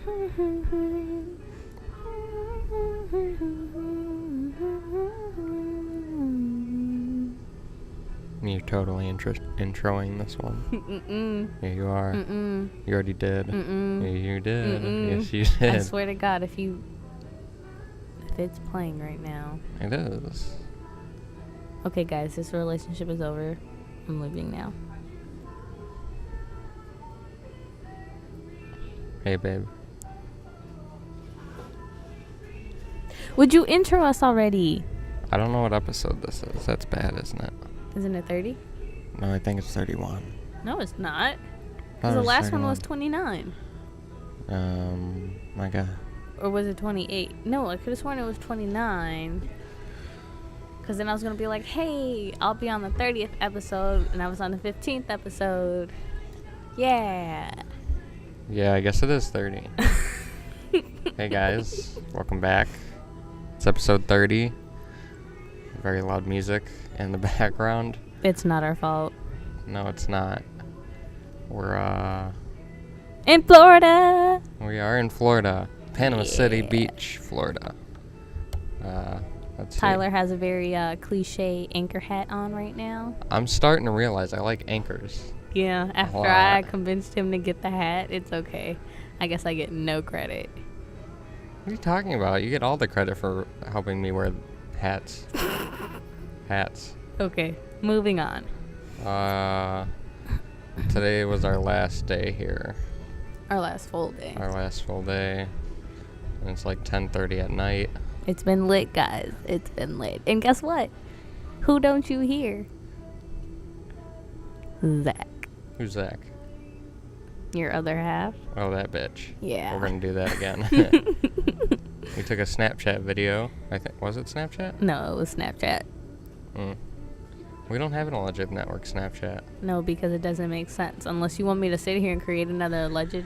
You're totally introing this one. Mm-mm. Yeah, you are. Mm-mm. You already did. Mm-mm. Yeah, you did. Mm-mm. Yes, you did. I swear to God, if it's playing right now. It is. Okay, guys, this relationship is over. I'm leaving now. Hey, babe. Would you intro us already? I don't know what episode this is. That's bad, isn't it? Isn't it 30? No, I think it's 31. No, it's not. Thought Because it the was last one 31. was 29. My God. Or was it 28? No, I could have sworn it was 29. Because then I was going to be like, hey, I'll be on the 30th episode. And I was on the 15th episode. Yeah. Yeah, I guess it is 30. Hey, guys. Welcome back. It's episode 30. Very loud music in the background. It's not our fault. No, it's not. We're, In Florida. we are in Florida. Panama City Beach, Florida. Let's see. Tyler has a very cliche anchor hat on right now. I'm starting to realize I like anchors. Yeah, after lot. I convinced him to get the hat, it's okay. I guess I get no credit. What are you talking about? You get all the credit for helping me wear hats. Hats. Okay, moving on. Today was our last day here. Our last full day. Our last full day. And it's like 10:30 at night. It's been lit, guys. It's been lit. And guess what? Who don't you hear? Zach. Who's Zach? Your other half. Oh, that bitch. Yeah. We're gonna do that again. We took a Snapchat video. I think, was it Snapchat? No, it was Snapchat. We don't have an alleged network Snapchat. No, because it doesn't make sense. Unless you want me to sit here and create another alleged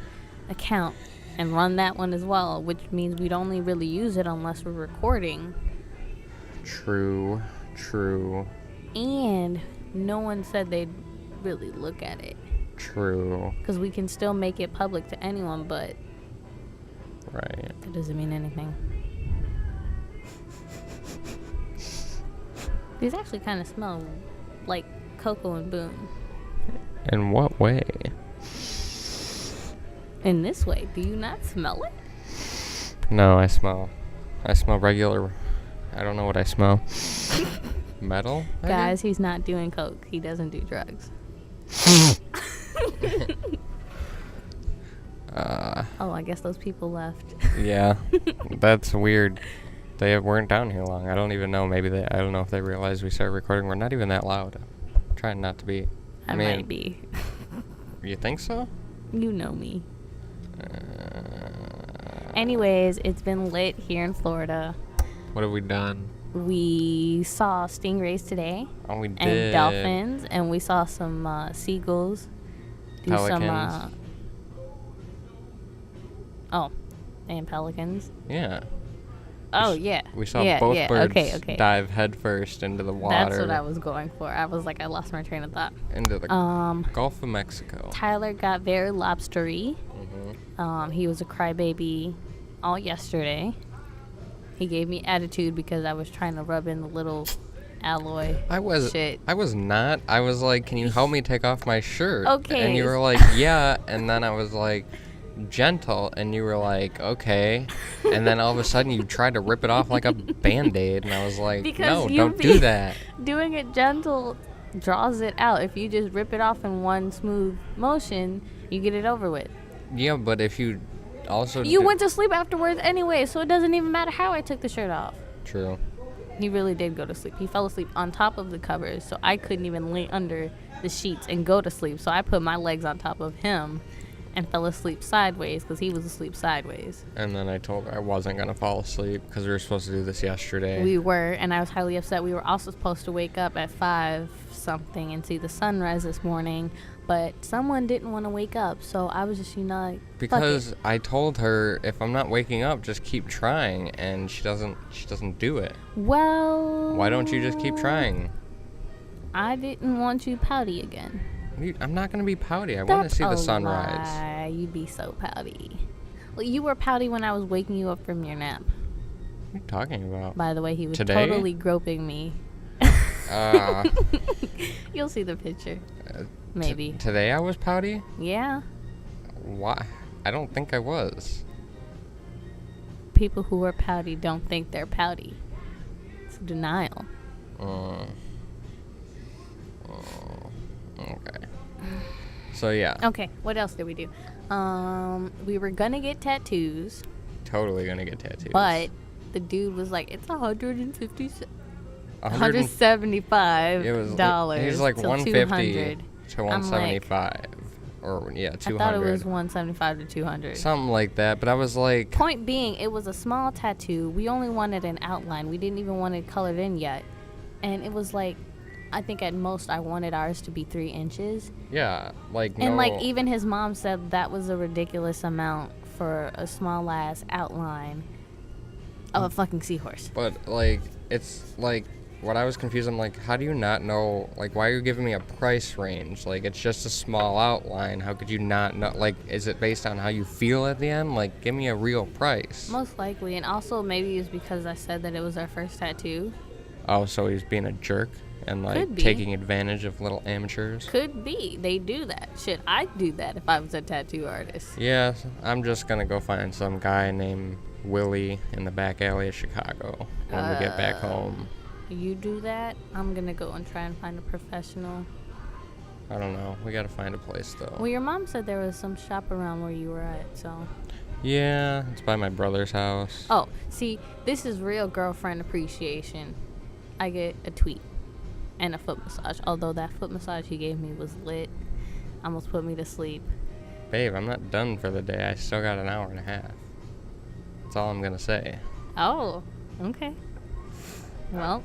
account and run that one as well, which means we'd only really use it unless we're recording. True. And no one said they'd really look at it. True. Because we can still make it public to anyone, but Right. that doesn't mean anything. These actually kind of smell like Cocoa and Boone. In what way? In this way, do you not smell it? No, I smell regular. I don't know what I smell. Metal? maybe? Guys, he's not doing coke. He doesn't do drugs. Oh, I guess those people left. Yeah. That's weird. They weren't down here long. I don't even know. I don't know if they realized we started recording. We're not even that loud. I'm trying not to be. I might be. You think so? You know me. Anyways, it's been lit here in Florida. What have we done? We saw stingrays today. Oh, we did. And dolphins. And we saw some seagulls. Do Pelicans. And pelicans. Yeah. Oh, yeah. We saw yeah, both yeah. birds Okay. dive headfirst into the water. That's what I was going for. I was like, I lost my train of thought. Into the Gulf of Mexico. Tyler got very lobstery. Mm-hmm. He was a crybaby all yesterday. He gave me attitude because I was trying to rub in the little alloy shit. I was not. I was like, can you help me take off my shirt? Okay. And you were like, yeah. And then I was like, gentle. And you were like, okay. And then all of a sudden you tried to rip it off like a Band-Aid. And I was like, no, don't do that. Doing it gentle draws it out. If you just rip it off in one smooth motion, you get it over with. Yeah, but if you also... You went to sleep afterwards anyway, so it doesn't even matter how I took the shirt off. True. He really did go to sleep. He fell asleep on top of the covers, so I couldn't even lay under the sheets and go to sleep. So I put my legs on top of him and fell asleep sideways because he was asleep sideways. And then I told her I wasn't going to fall asleep because we were supposed to do this yesterday. We were, and I was highly upset. We were also supposed to wake up at 5-something and see the sunrise this morning, but someone didn't want to wake up, so I was just, like, because I told her if I'm not waking up, just keep trying, and she doesn't do it. Well, why don't you just keep trying? I didn't want you pouty again. I'm not going to be pouty. I want to see the sunrise. Lie. You'd be so pouty. Well, you were pouty when I was waking you up from your nap. What are you talking about? By the way, he was Today? totally groping me. You'll see the picture. Maybe. Today I was pouty? Yeah. Why? I don't think I was. People who are pouty don't think they're pouty. It's denial. Okay. So yeah. Okay, what else did we do? We were gonna get tattoos. Totally gonna get tattoos. But the dude was like, it's $175. It was like $150 to $175. Or yeah, $200. I thought it was $175 to $200. Something like that, but I was like... Point being, it was a small tattoo. We only wanted an outline. We didn't even want it colored in yet. And it was like, I think at most I wanted ours to be 3 inches. Yeah, like and like even his mom said that was a ridiculous amount for a small ass outline of a fucking seahorse. But like, it's like... What I was confused, I'm like, how do you not know, like, why are you giving me a price range? Like, it's just a small outline. How could you not know? Like, is it based on how you feel at the end? Like, give me a real price. Most likely. And also, maybe it's because I said that it was our first tattoo. Oh, so he's being a jerk and, like, taking advantage of little amateurs? Could be. They do that. Shit, I'd do that if I was a tattoo artist. Yeah, I'm just gonna go find some guy named Willie in the back alley of Chicago when we get back home. You do that, I'm gonna go and try and find a professional. I don't know. We gotta find a place, though. Well, your mom said there was some shop around where you were at, so... Yeah, it's by my brother's house. Oh, see, this is real girlfriend appreciation. I get a tweet and a foot massage, although that foot massage he gave me was lit. Almost put me to sleep. Babe, I'm not done for the day. I still got an hour and a half. That's all I'm gonna say. Oh, okay. Well...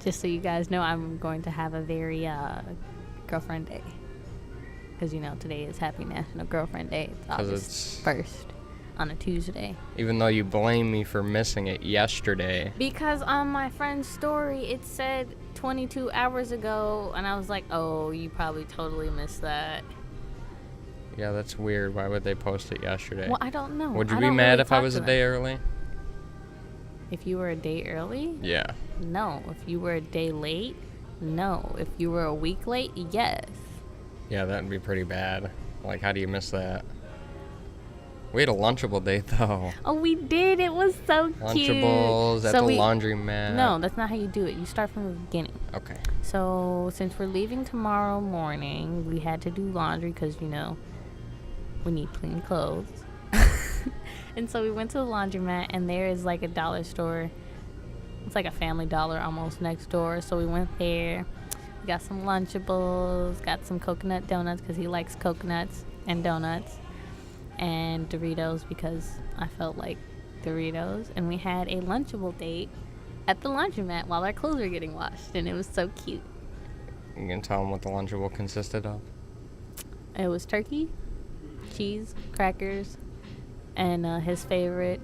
Just so you guys know, I'm going to have a very girlfriend day. Because, you know, today is Happy National Girlfriend Day. It's August 1st on a Tuesday. Even though you blame me for missing it yesterday. Because on my friend's story, it said 22 hours ago. And I was like, oh, you probably totally missed that. Yeah, that's weird. Why would they post it yesterday? Well, I don't know. Would you be mad if I was a day early? If you were a day early? Yeah. No. If you were a day late? No. If you were a week late? Yes. Yeah, that would be pretty bad. Like, how do you miss that? We had a Lunchable date, though. Oh, we did. It was so cute. Lunchables at the laundromat. No, that's not how you do it. You start from the beginning. Okay. So, since we're leaving tomorrow morning, we had to do laundry because, you know, we need clean clothes. And so we went to the laundromat, and there is like a dollar store. It's like a Family Dollar almost next door. So we went there. We got some Lunchables, got some coconut donuts because he likes coconuts and donuts, and Doritos because I felt like Doritos. And we had a Lunchable date at the laundromat while our clothes were getting washed, and it was so cute. You can tell him what the Lunchable consisted of? It was turkey, cheese, crackers, and his favorite,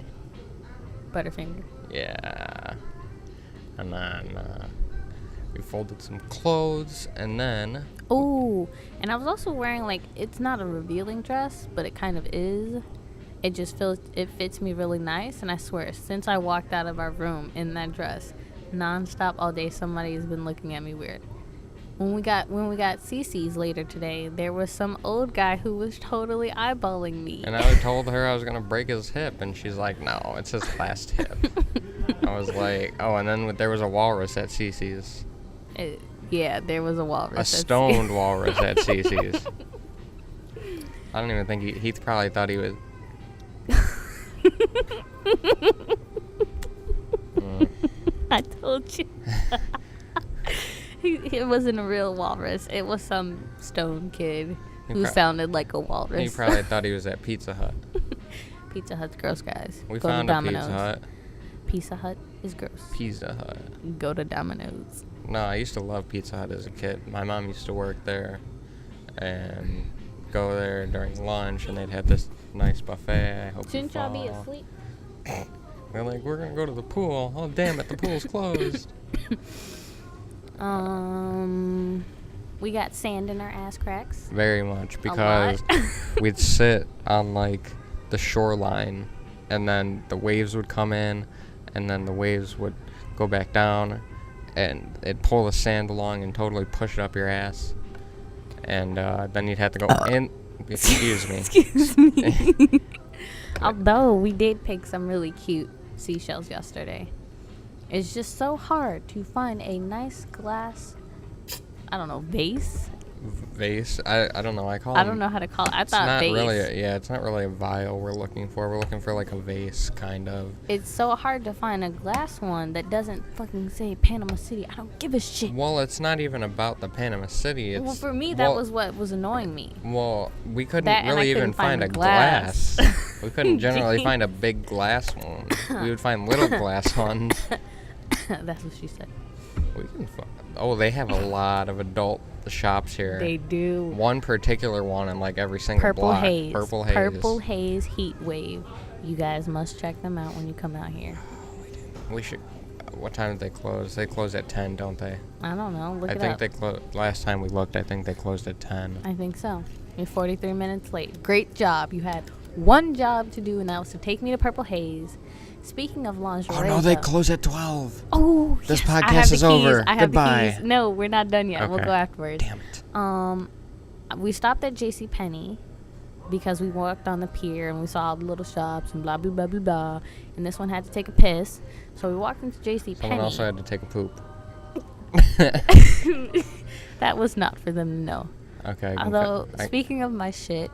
Butterfinger. Yeah. And then we folded some clothes, and then... Oh, and I was also wearing, like, it's not a revealing dress, but it kind of is. It just it fits me really nice, and I swear, since I walked out of our room in that dress, nonstop all day, somebody's been looking at me weird. When we got CC's later today, there was some old guy who was totally eyeballing me. And I told her I was going to break his hip, and she's like, no, it's his last hip. I was like, oh, and then there was a walrus at CC's. Yeah, there was a walrus. A stoned walrus at CC's. I don't even think he probably thought he was... I told you. It wasn't a real walrus. It was some stone kid who sounded like a walrus. He probably thought he was at Pizza Hut. Pizza Hut's gross, guys. We found a Pizza Hut. Pizza Hut is gross. Pizza Hut. Go to Domino's. No, I used to love Pizza Hut as a kid. My mom used to work there and go there during lunch, and they'd have this nice buffet. I hope Shouldn't y'all be asleep? They're like, we're going to go to the pool. Oh, damn it, the pool's closed. We got sand in our ass cracks. Very much, because we'd sit on, like, the shoreline, and then the waves would come in, and then the waves would go back down, and it'd pull the sand along and totally push it up your ass. And then you'd have to go in. Excuse me. Excuse me. Although we did pick some really cute seashells yesterday. It's just so hard to find a nice glass, I don't know, vase? Vase? I don't know. I don't know how to call it. I thought vase. It's not really a vial we're looking for. We're looking for like a vase, kind of. It's so hard to find a glass one that doesn't fucking say Panama City. I don't give a shit. Well, it's not even about the Panama City. Well, for me, that was what was annoying me. Well, we couldn't really even find a glass. We couldn't generally find a big glass one. We would find little glass ones. That's what she said. We can they have a lot of adult shops here. They do. One particular one in like every single block. Purple Haze Heat Wave. You guys must check them out when you come out here. We should. What time did they close? They close at 10, don't they? I don't know. Look it up. I think they closed. Last time we looked, I think they closed at 10. I think so. You're 43 minutes late. Great job. You had one job to do, and that was to take me to Purple Haze. Speaking of lingerie. Oh no, they close at 12. Oh, this podcast is over. Goodbye. No, we're not done yet. Okay. We'll go afterwards. Damn it. We stopped at JCPenney because we walked on the pier and we saw all the little shops and blah blah blah blah blah. And this one had to take a piss, so we walked into JCPenney. Someone also had to take a poop. That was not for them to know. Okay. Although, speaking of my shit,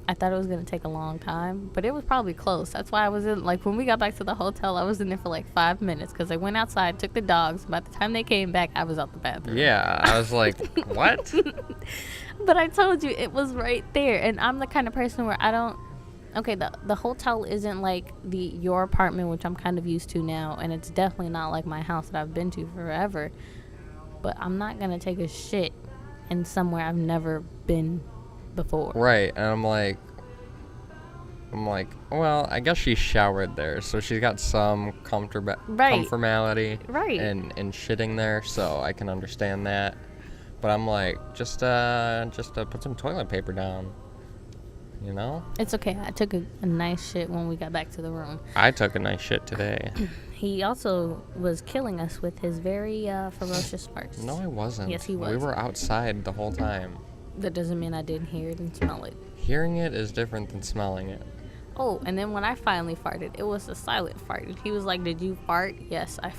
I thought it was going to take a long time, but it was probably close. That's why I was in, like, when we got back to the hotel, I was in there for like 5 minutes because I went outside, took the dogs. By the time they came back, I was out the bathroom. Yeah, I was like, what? But I told you, it was right there. And I'm the kind of person where I don't, okay, the hotel isn't like your apartment, which I'm kind of used to now, and it's definitely not like my house that I've been to forever. But I'm not going to take a shit in somewhere I've never been before. Right. And I'm like, well, I guess she showered there, so she's got some comfortability and shitting there, so I can understand that. But I'm like, just put some toilet paper down, you know? It's okay. I took a nice shit when we got back to the room. I took a nice shit today. He also was killing us with his very ferocious farts. No, I wasn't. Yes, he was. We were outside the whole time. That doesn't mean I didn't hear it and smell it. Hearing it is different than smelling it. Oh, and then when I finally farted, it was a silent fart. He was like, "Did you fart?" Yes, I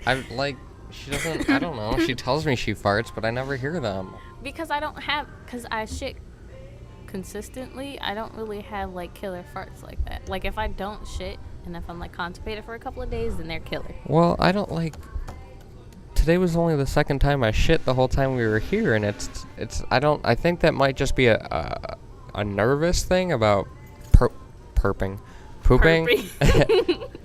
farted. She doesn't, I don't know. She tells me she farts, but I never hear them. Because I shit consistently, I don't really have like killer farts like that. Like if I don't shit and if I'm like constipated for a couple of days, then they're killer. Well, I don't like. Today was only the second time I shit the whole time we were here, and I think that might just be a nervous thing about pooping.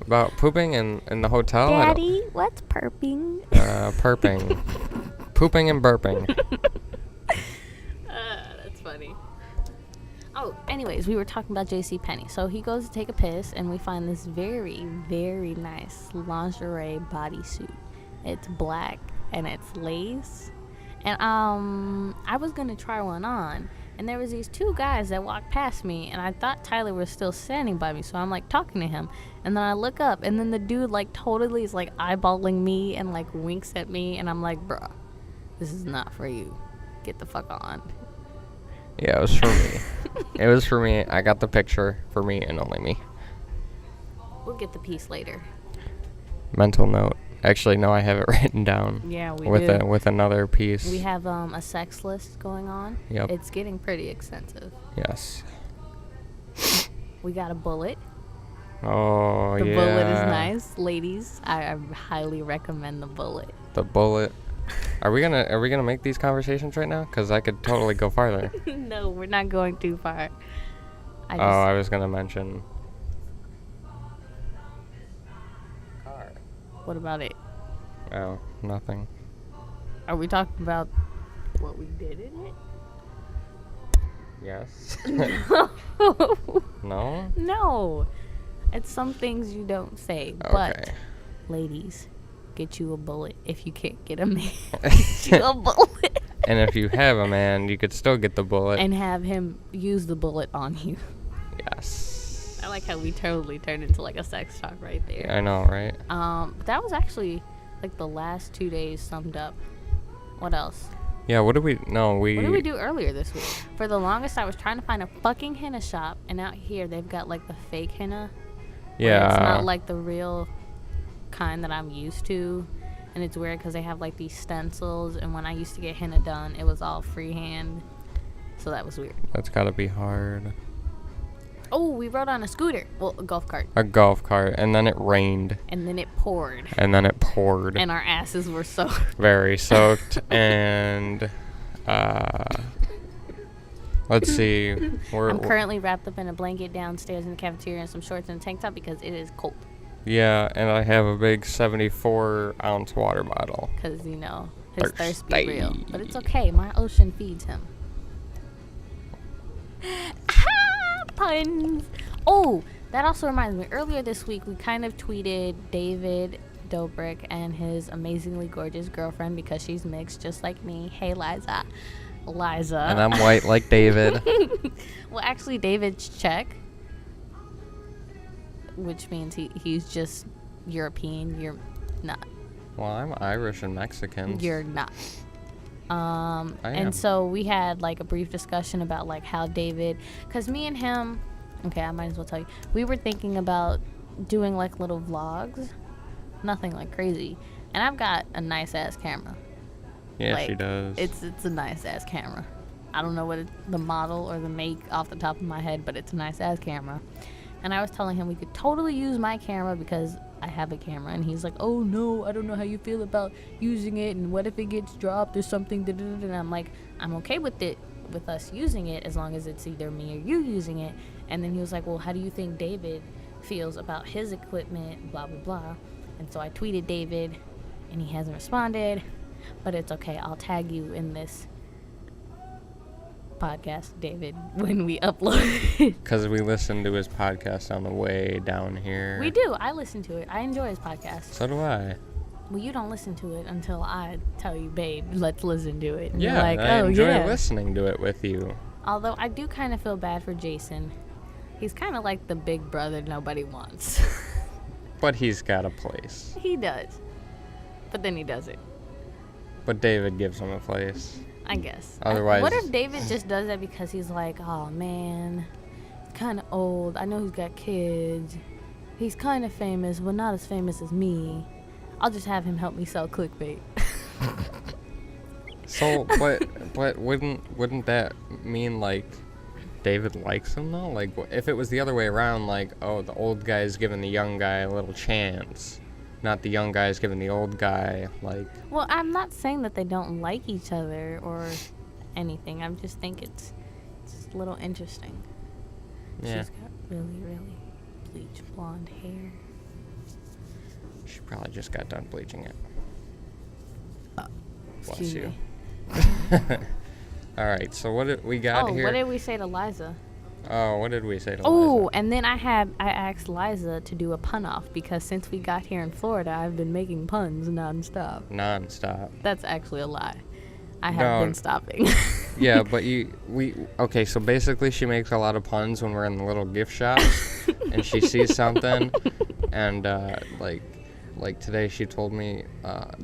About pooping in the hotel. Daddy, what's perping? Perping. Pooping and burping. That's funny. Oh, anyways, we were talking about JCPenney. So he goes to take a piss, and we find this very, very nice lingerie bodysuit. It's black, and it's lace. And I was going to try one on. And there was these two guys that walked past me, and I thought Tyler was still standing by me, so I'm like talking to him. And then I look up, and then the dude like totally is like eyeballing me and like winks at me, and I'm like, bruh, this is not for you. Get the fuck on. Yeah, it was for me. It was for me. I got the picture for me and only me. We'll get the piece later. Mental note. Actually, no, I have it written down. Yeah, we do. With another piece. We have a sex list going on. Yep. It's getting pretty extensive. Yes. We got a bullet. Oh, yeah. The bullet is nice. Ladies, I highly recommend the bullet. The bullet. Are we gonna make these conversations right now? Because I could totally go farther. No, we're not going too far. I was gonna mention. What about it? Oh, nothing. Are we talking about what we did in it? Yes. No. No? No. It's some things you don't say. Okay. But, ladies, get you a bullet if you can't get a man. Get you a bullet. And if you have a man, you could still get the bullet. And have him use the bullet on you. Yes. I like how we totally turned into like a sex talk right there. I know, right? That was actually like the last 2 days summed up. What else? Yeah, what did we do earlier this week? For the longest, I was trying to find a fucking henna shop, and out here they've got like the fake henna. Yeah. It's not like the real kind that I'm used to, and it's weird because they have like these stencils, and when I used to get henna done, it was all freehand, so that was weird. That's gotta be hard. Oh, we rode on a scooter. Well, a golf cart. A golf cart, and then it rained. And then it poured. And then it poured. And our asses were soaked. Very soaked. And let's see. I'm currently wrapped up in a blanket downstairs in the cafeteria and some shorts and a tank top because it is cold. Yeah, and I have a big 74-ounce water bottle. Because, you know, his thirst be real. But it's okay. My ocean feeds him. Puns. Oh, that also reminds me. Earlier this week, we kind of tweeted David Dobrik and his amazingly gorgeous girlfriend because she's mixed just like me. Hey, Liza. And I'm white like David. Well, actually, David's Czech, which means he's just European. You're not. Well, I'm Irish and Mexican. You're not. I am. And so we had like a brief discussion about like how David, because me and him, okay, I might as well tell you, we were thinking about doing like little vlogs, nothing like crazy. And I've got a nice ass camera. Yeah, like, she does. It's a nice ass camera. I don't know what the model or the make off the top of my head, but it's a nice ass camera. And I was telling him we could totally use my camera because I have a camera. And he's like, oh no, I don't know how you feel about using it. And what if it gets dropped or something? And I'm like, I'm okay with it, with us using it as long as it's either me or you using it. And then he was like, well, how do you think David feels about his equipment? Blah, blah, blah. And so I tweeted David and he hasn't responded. But it's okay. I'll tag you in this podcast, David, when we upload it. Because we listen to his podcast on the way down here. We do. I listen to it. I enjoy his podcast. So do I. Well, you don't listen to it until I tell you, babe, let's listen to it. And Yeah, you're like, I enjoy yeah. listening to it with you. Although I do kind of feel bad for Jason. He's kind of like the big brother nobody wants. But he's got a place. He does. But then he doesn't. But David gives him a place. I guess. Otherwise, what if David just does that because he's like, oh man, he's kind of old. I know he's got kids. He's kind of famous, but not as famous as me. I'll just have him help me sell clickbait. So, but wouldn't that mean like David likes him though? Like, if it was the other way around, like, oh, the old guy's giving the young guy a little chance. Not the young guy's giving the old guy, like... Well, I'm not saying that they don't like each other or anything. I just think it's a little interesting. Yeah. She's got really, really bleached blonde hair. She probably just got done bleaching it. Bless Excuse you. me. All right, so what did we got here? What did we say to Liza? Oh, what did we say to Oh, Liza? and then I asked Liza to do a pun off because since we got here in Florida, I've been making puns nonstop. Nonstop. That's actually a lie. I have been stopping. Yeah, but okay, so basically she makes a lot of puns when we're in the little gift shops and she sees something and like today she told me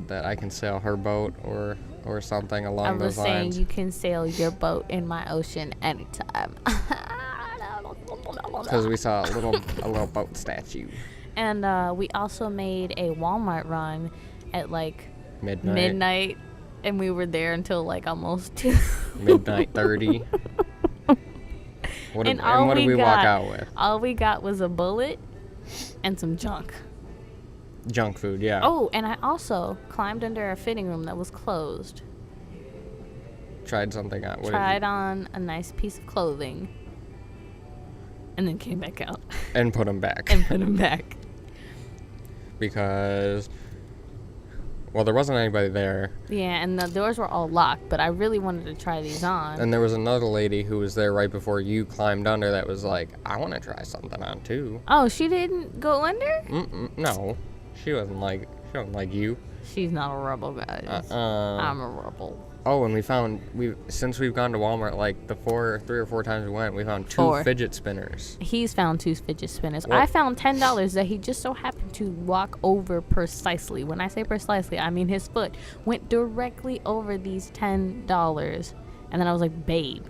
that I can sail her boat or something along those lines. I was saying you can sail your boat in my ocean anytime. Because we saw a little boat statue. And we also made a Walmart run at like midnight, and we were there until like almost 2. Midnight 30. What did we walk out with? All we got was a bullet and some junk. Junk food, yeah. Oh, and I also climbed under a fitting room that was closed. Tried something out. Tried on a nice piece of clothing. And then came back out. And put them back. Because, well, there wasn't anybody there. Yeah, and the doors were all locked, but I really wanted to try these on. And there was another lady who was there right before you climbed under that was like, I want to try something on too. Oh, she didn't go under? No. She wasn't like you. She's not a rebel, guys. I'm a rebel. Oh, and since we've gone to Walmart like the 3 or 4 times we went, we found 2 4. fidget spinners. He's found 2 fidget spinners. What? I found $10 that he just so happened to walk over precisely. When I say precisely, I mean his foot went directly over these $10. And then I was like, babe.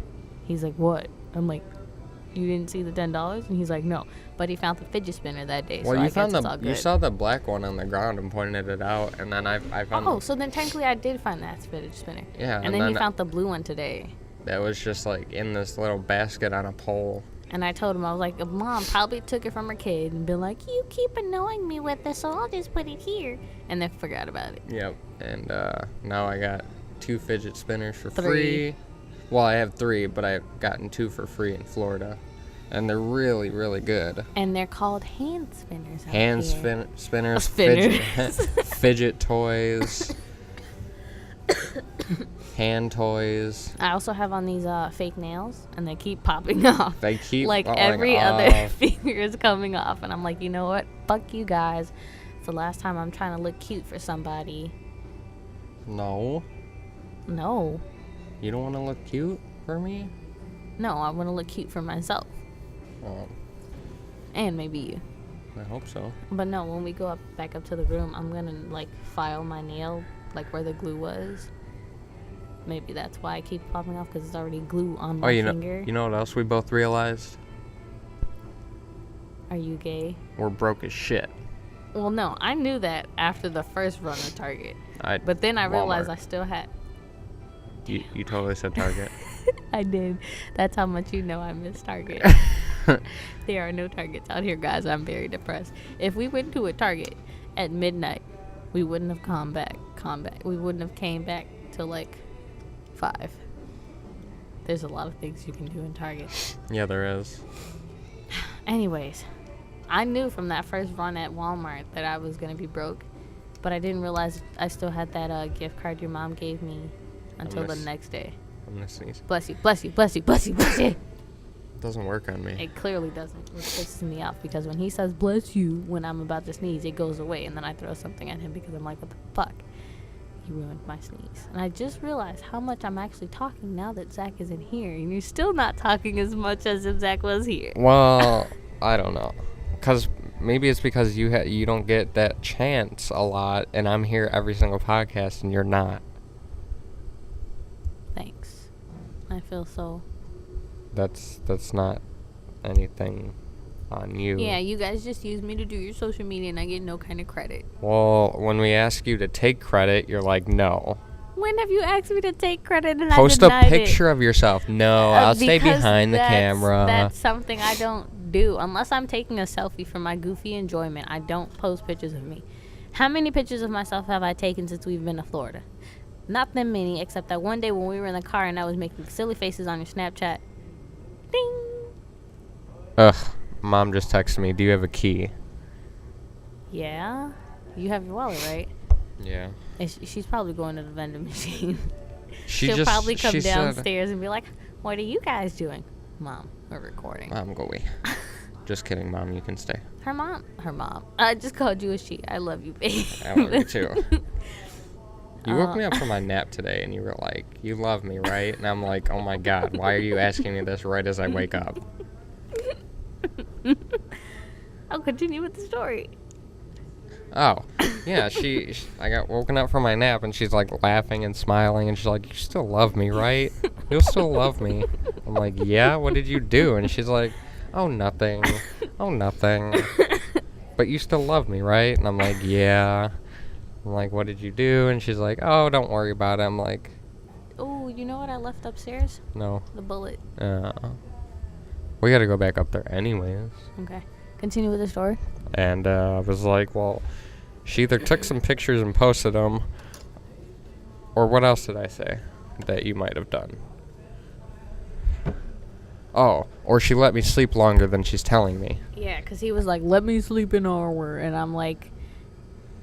He's like, what? I'm like, you didn't see the $10? And he's like, no. But he found the fidget spinner that day. Well, so you saw the black one on the ground and pointed it out, and then I found. Oh, so then technically I did find that fidget spinner. Yeah, and then he found the blue one today. That was just like in this little basket on a pole. And I told him, I was like, Mom probably took it from her kid and been like, you keep annoying me with this, so I'll just put it here. And then forgot about it. Yep. And now I got 2 fidget spinners for 3. free. Well, I have 3, but I've gotten 2 for free in Florida. And they're really, really good. And they're called hand spinners. Spinners, Spinners. fidget toys, hand toys. I also have on these fake nails, and they keep popping off. They keep like falling every off. other finger is coming off, and I'm like, you know what? Fuck you guys. It's the last time I'm trying to look cute for somebody. No. No. You don't want to look cute for me? No, I want to look cute for myself. Oh, And maybe you. I hope so. But no, when we go back up to the room, I'm gonna like file my nail like where the glue was. Maybe that's why I keep popping off, because it's already glue on my finger. You know what else we both realized? Are you gay? We're broke as shit. Well, no, I knew that after the first run of Target. But then I Walmart. realized I still had. You totally said Target. I did. That's how much you know I miss Target. There are no Targets out here, guys. I'm very depressed. If we went to a Target at midnight, we wouldn't have come back. We wouldn't have came back till like 5. There's a lot of things you can do in Target. Yeah, there is. Anyways, I knew from that first run at Walmart that I was going to be broke, but I didn't realize I still had that gift card your mom gave me until the next day. I'm gonna sneeze. Bless you, bless you, bless you, bless you, bless you. It doesn't work on me. It clearly doesn't, which pisses me off, because when he says bless you when I'm about to sneeze, it goes away, and then I throw something at him because I'm like, what the fuck? You ruined my sneeze. And I just realized how much I'm actually talking now that Zach isn't here, and you're still not talking as much as if Zach was here. Well, I don't know. Because maybe it's because you don't get that chance a lot, and I'm here every single podcast, and you're not. Thanks. I feel so. That's not anything on you. Yeah, you guys just use me to do your social media, and I get no kind of credit. Well, when we ask you to take credit, you're like, no. When have you asked me to take credit and Post I a denied picture of yourself. No, I'll stay behind the camera. That's something I don't do. Unless I'm taking a selfie for my goofy enjoyment, I don't post pictures of me. How many pictures of myself have I taken since we've been to Florida? Not that many, except that one day when we were in the car and I was making silly faces on your Snapchat. Ding! Ugh, Mom just texted me. Do you have a key? Yeah? You have your wallet, right? Yeah. She's probably going to the vending machine. She'll She'll probably come downstairs and be like, what are you guys doing? Mom, we're recording. Mom, go away. Just kidding, Mom. You can stay. Her mom. I just called you a she. I love you, babe. I love you, too. You woke me up from my nap today, and you were like, you love me, right? And I'm like, oh, my God. Why are you asking me this right as I wake up? I'll continue with the story. Oh, yeah, I got woken up from my nap, and she's, like, laughing and smiling, and she's like, you still love me, right? You'll still love me. I'm like, yeah, what did you do? And she's like, oh, nothing. Oh, nothing. But you still love me, right? And I'm like, yeah. I'm like, what did you do? And she's like, oh, don't worry about it. I'm like, oh, you know what I left upstairs? No. The bullet. We gotta go back up there anyways. Okay. Continue with the story. And I was like, well, she either took some pictures and posted them, or what else did I say that you might have done? Oh, or she let me sleep longer than she's telling me. Yeah, because he was like, let me sleep an hour. And I'm like,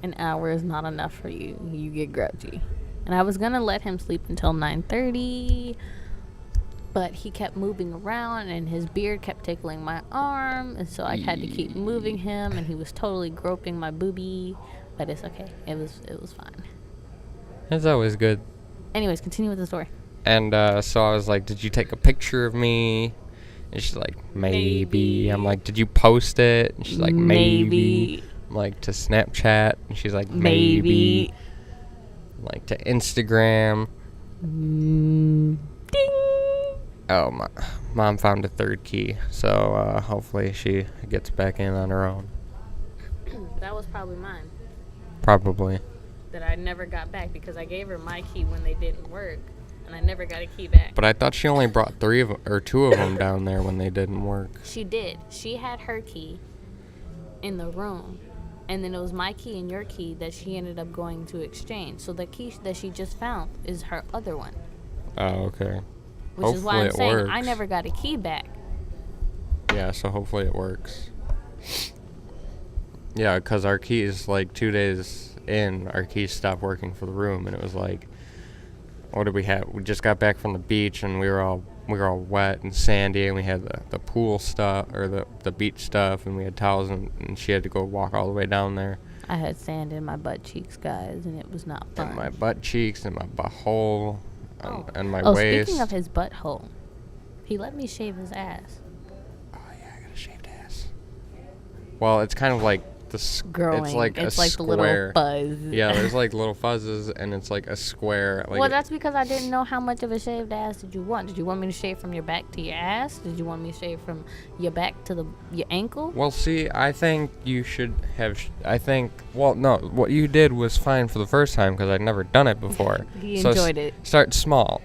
an hour is not enough for you. You get grouchy. And I was going to let him sleep until 9:30, but he kept moving around, and his beard kept tickling my arm, and so I had to keep moving him, and he was totally groping my boobie. But it's okay. It was fine. It's always good Anyways, continue with the story. And so I was like, did you take a picture of me? And she's like, maybe. I'm like, did you post it? And she's like, maybe. I'm like, to Snapchat? And she's like, maybe. I'm like, to Instagram? Ding. Oh, my mom found a third key. So hopefully she gets back in on her own. That was probably mine. Probably. That I never got back because I gave her my key when they didn't work. And I never got a key back. But I thought she only brought 2 of them down there when they didn't work. She did. She had her key in the room. And then it was my key and your key that she ended up going to exchange. So the key that she just found is her other one. Oh, okay. Which hopefully is why I'm saying works. I never got a key back. Yeah, so hopefully it works. Yeah, because our keys, like 2 days in, our keys stopped working for the room. And it was like, what did we have? We just got back from the beach and we were all wet and sandy, and we had the pool stuff or the beach stuff, and we had towels, and she had to go walk all the way down there. I had sand in my butt cheeks, guys, and it was not fun. And my butt cheeks and my butthole and my Oh, waist. speaking of his butthole, he let me shave his ass. Oh yeah, I got a shaved ass. Well, it's kind of like Growing. It's like a like square. The little fuzz. Yeah, there's like little fuzzes, and it's like a square. Like well, that's because I didn't know how much of a shaved ass did you want. Did you want me to shave from your back to your ass? Did you want me to shave from your back to your ankle? Well, see, I think you should have. Well, no, what you did was fine for the first time because I'd never done it before. He enjoyed it. Start small.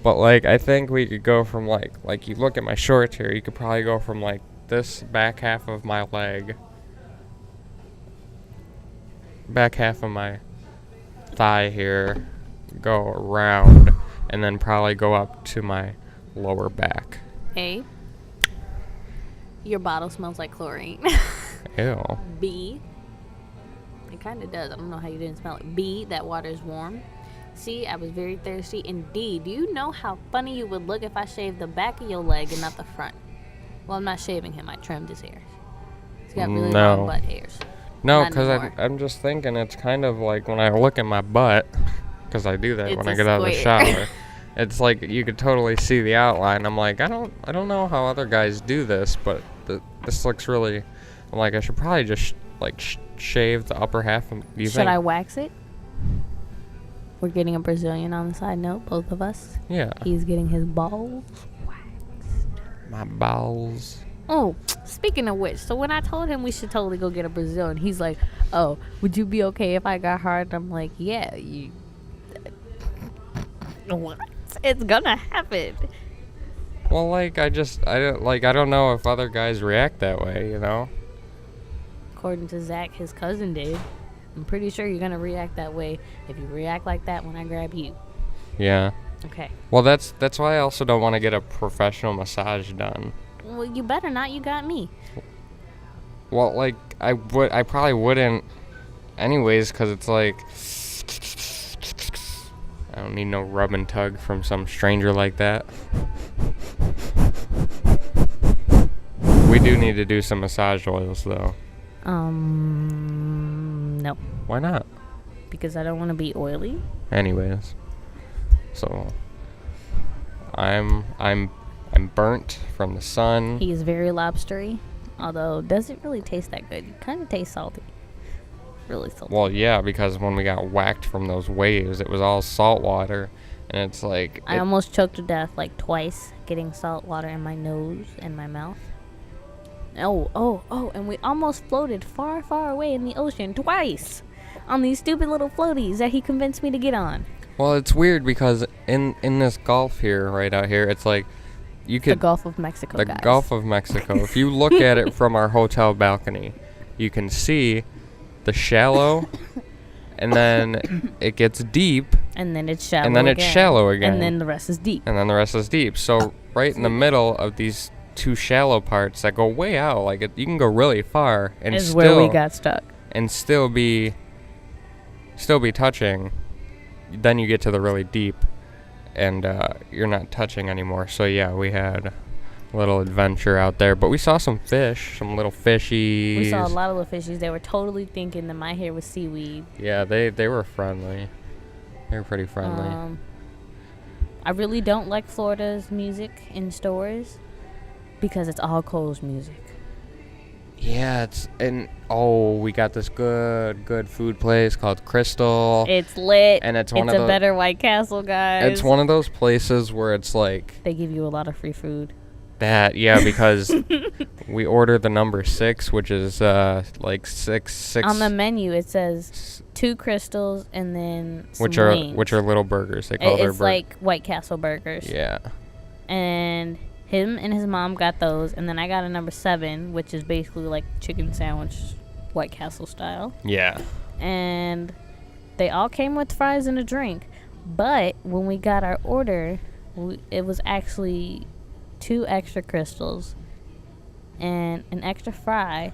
But like, I think we could go from like you look at my shorts here. You could probably go from like this back half of my leg. Back half of my thigh here, go around, and then probably go up to my lower back. A, your bottle smells like chlorine. Ew. B, it kind of does. I don't know how you didn't smell it. B, that water is warm. C, I was very thirsty. And D, do you know how funny you would look if I shaved the back of your leg and not the front? Well, I'm not shaving him. I trimmed his hairs. He's got really long butt hairs. No, because I'm just thinking it's kind of like when I look at my butt, because I do that It's when a I get out of the square. shower. It's like you could totally see the outline. I'm like, I don't know how other guys do this, but this looks really. I'm like, I should probably just shave the upper half. Should I wax it? We're getting a Brazilian on the side note, both of us. Yeah. He's getting his balls waxed. My balls. Oh, speaking of which, so when I told him we should totally go get a Brazilian, he's like, "Oh, would you be okay if I got hard?" I'm like, "Yeah, you." What? It's gonna happen. Well, I don't know if other guys react that way, you know. According to Zach, his cousin did. I'm pretty sure you're gonna react that way if you react like that when I grab you. Yeah. Okay. Well, that's why I also don't want to get a professional massage done. Well, you better not. You got me. Well, I probably wouldn't anyways, because it's like I don't need no rub and tug from some stranger like that. We do need to do some massage oils, though. No. Why not? Because I don't want to be oily. Anyways, so I'm burnt from the sun. He is very lobstery, although doesn't really taste that good. It kind of tastes salty. Really salty. Well, yeah, because when we got whacked from those waves, it was all salt water, and it's like I almost choked to death like twice, getting salt water in my nose and my mouth. Oh, and we almost floated far, far away in the ocean twice on these stupid little floaties that he convinced me to get on. Well, it's weird because in this Gulf here, right out here, it's like you could The Gulf of Mexico, guys. The Gulf of Mexico. If you look at it from our hotel balcony, you can see the shallow, and then it gets deep, and then it's shallow and then it's shallow again, and then the rest is deep. and then the rest is deep. So right in the middle of these two shallow parts that go way out, you can go really far, and Is still where we got stuck. and still be touching. Then you get to the really deep, and you're not touching anymore. So yeah, we had a little adventure out there, but we saw some fish, some little fishies. We saw a lot of little fishies. They were totally thinking that my hair was seaweed. Yeah, they were friendly. They were pretty friendly. I really don't like Florida's music in stores because it's all Cole's music. Yeah, we got this good food place called Crystal. It's lit. And it's a better White Castle, guys. It's one of those places where it's like they give you a lot of free food. Because we ordered the number 6, which is like six. On the menu, it says 2 crystals and then some wings. Which are little burgers. They call their It's like White Castle burgers. Yeah. And him and his mom got those, and then I got a number 7, which is basically like chicken sandwich, White Castle style. Yeah. And they all came with fries and a drink, but when we got our order, it was actually 2 extra crystals and an extra fry,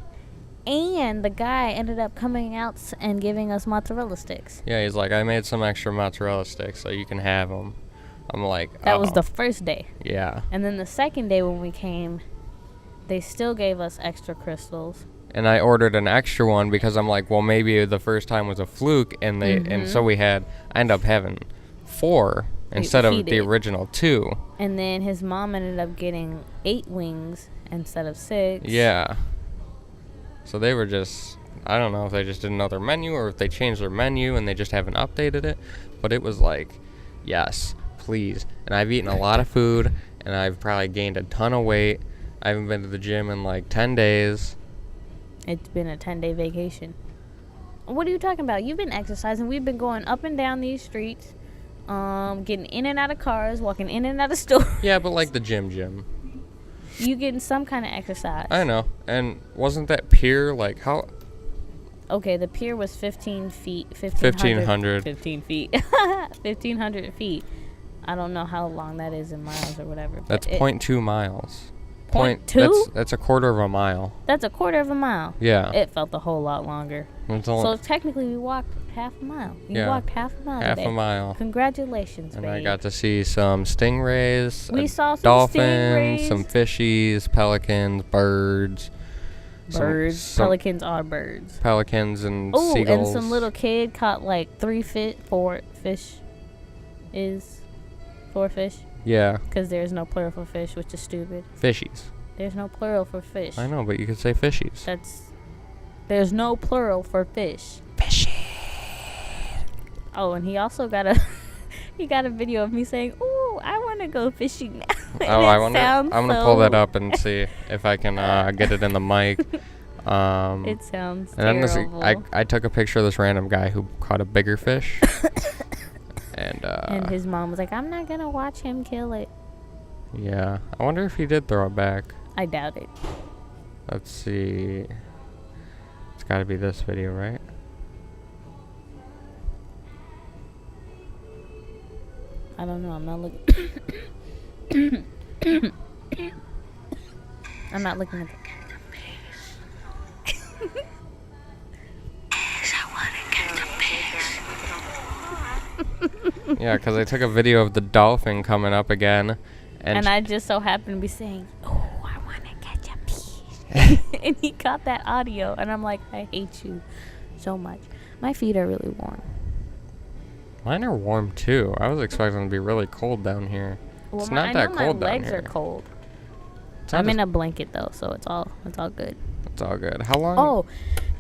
and the guy ended up coming out and giving us mozzarella sticks. Yeah, he's like, I made some extra mozzarella sticks so you can have them. I'm like, that was the first day. Yeah. And then the second day when we came, they still gave us extra crystals. And I ordered an extra one because I'm like, well, maybe the first time was a fluke, and so I ended up having 4 instead of the original 2. And then his mom ended up getting 8 wings instead of 6. Yeah. So they were just, I don't know if they just didn't know their menu or if they changed their menu and they just haven't updated it. But it was like, yes, please. And I've eaten a lot of food, and I've probably gained a ton of weight. I haven't been to the gym in like 10 days. It's been a 10-day vacation. What are you talking about? You've been exercising. We've been going up and down these streets, getting in and out of cars, walking in and out of stores. Yeah, but like the gym. You getting some kind of exercise. I know. And wasn't that pier like how? Okay, the pier was 15 feet. 1,500. 15 feet. 1,500 feet. I don't know how long that is in miles or whatever. That's 0.2 miles. 0.2? That's a quarter of a mile. That's a quarter of a mile. Yeah. It felt a whole lot longer. So technically we walked half a mile. You walked half a mile today. A mile. Congratulations, and babe. I got to see some stingrays. We saw some dolphins, stingrays. some fishies, pelicans, birds. Pelicans are birds. Pelicans and seagulls. seagulls. And some little kid caught like 4 fish. 4 fish. Yeah. Because there's no plural for fish, which is stupid. Fishies. There's no plural for fish. I know, but you could say fishies. There's no plural for fish. Fishy. Oh, and he also got a video of me saying, "Ooh, I want to go fishing now." I'm gonna pull that up and see if I can get it in the mic. It sounds terrible. I took a picture of this random guy who caught a bigger fish. And his mom was like, I'm not going to watch him kill it. Yeah. I wonder if he did throw it back. I doubt it. Let's see. It's got to be this video, right? I don't know. I'm not looking. I'm not looking at the Yeah, because I took a video of the dolphin coming up again. And I just so happened to be saying, oh, I want to catch a fish. And he caught that audio. And I'm like, I hate you so much. My feet are really warm. Mine are warm, too. I was expecting it to be really cold down here. Well, it's not that cold down here. My legs are cold. I'm in a blanket, though, so it's all good. It's all good. How long? Oh,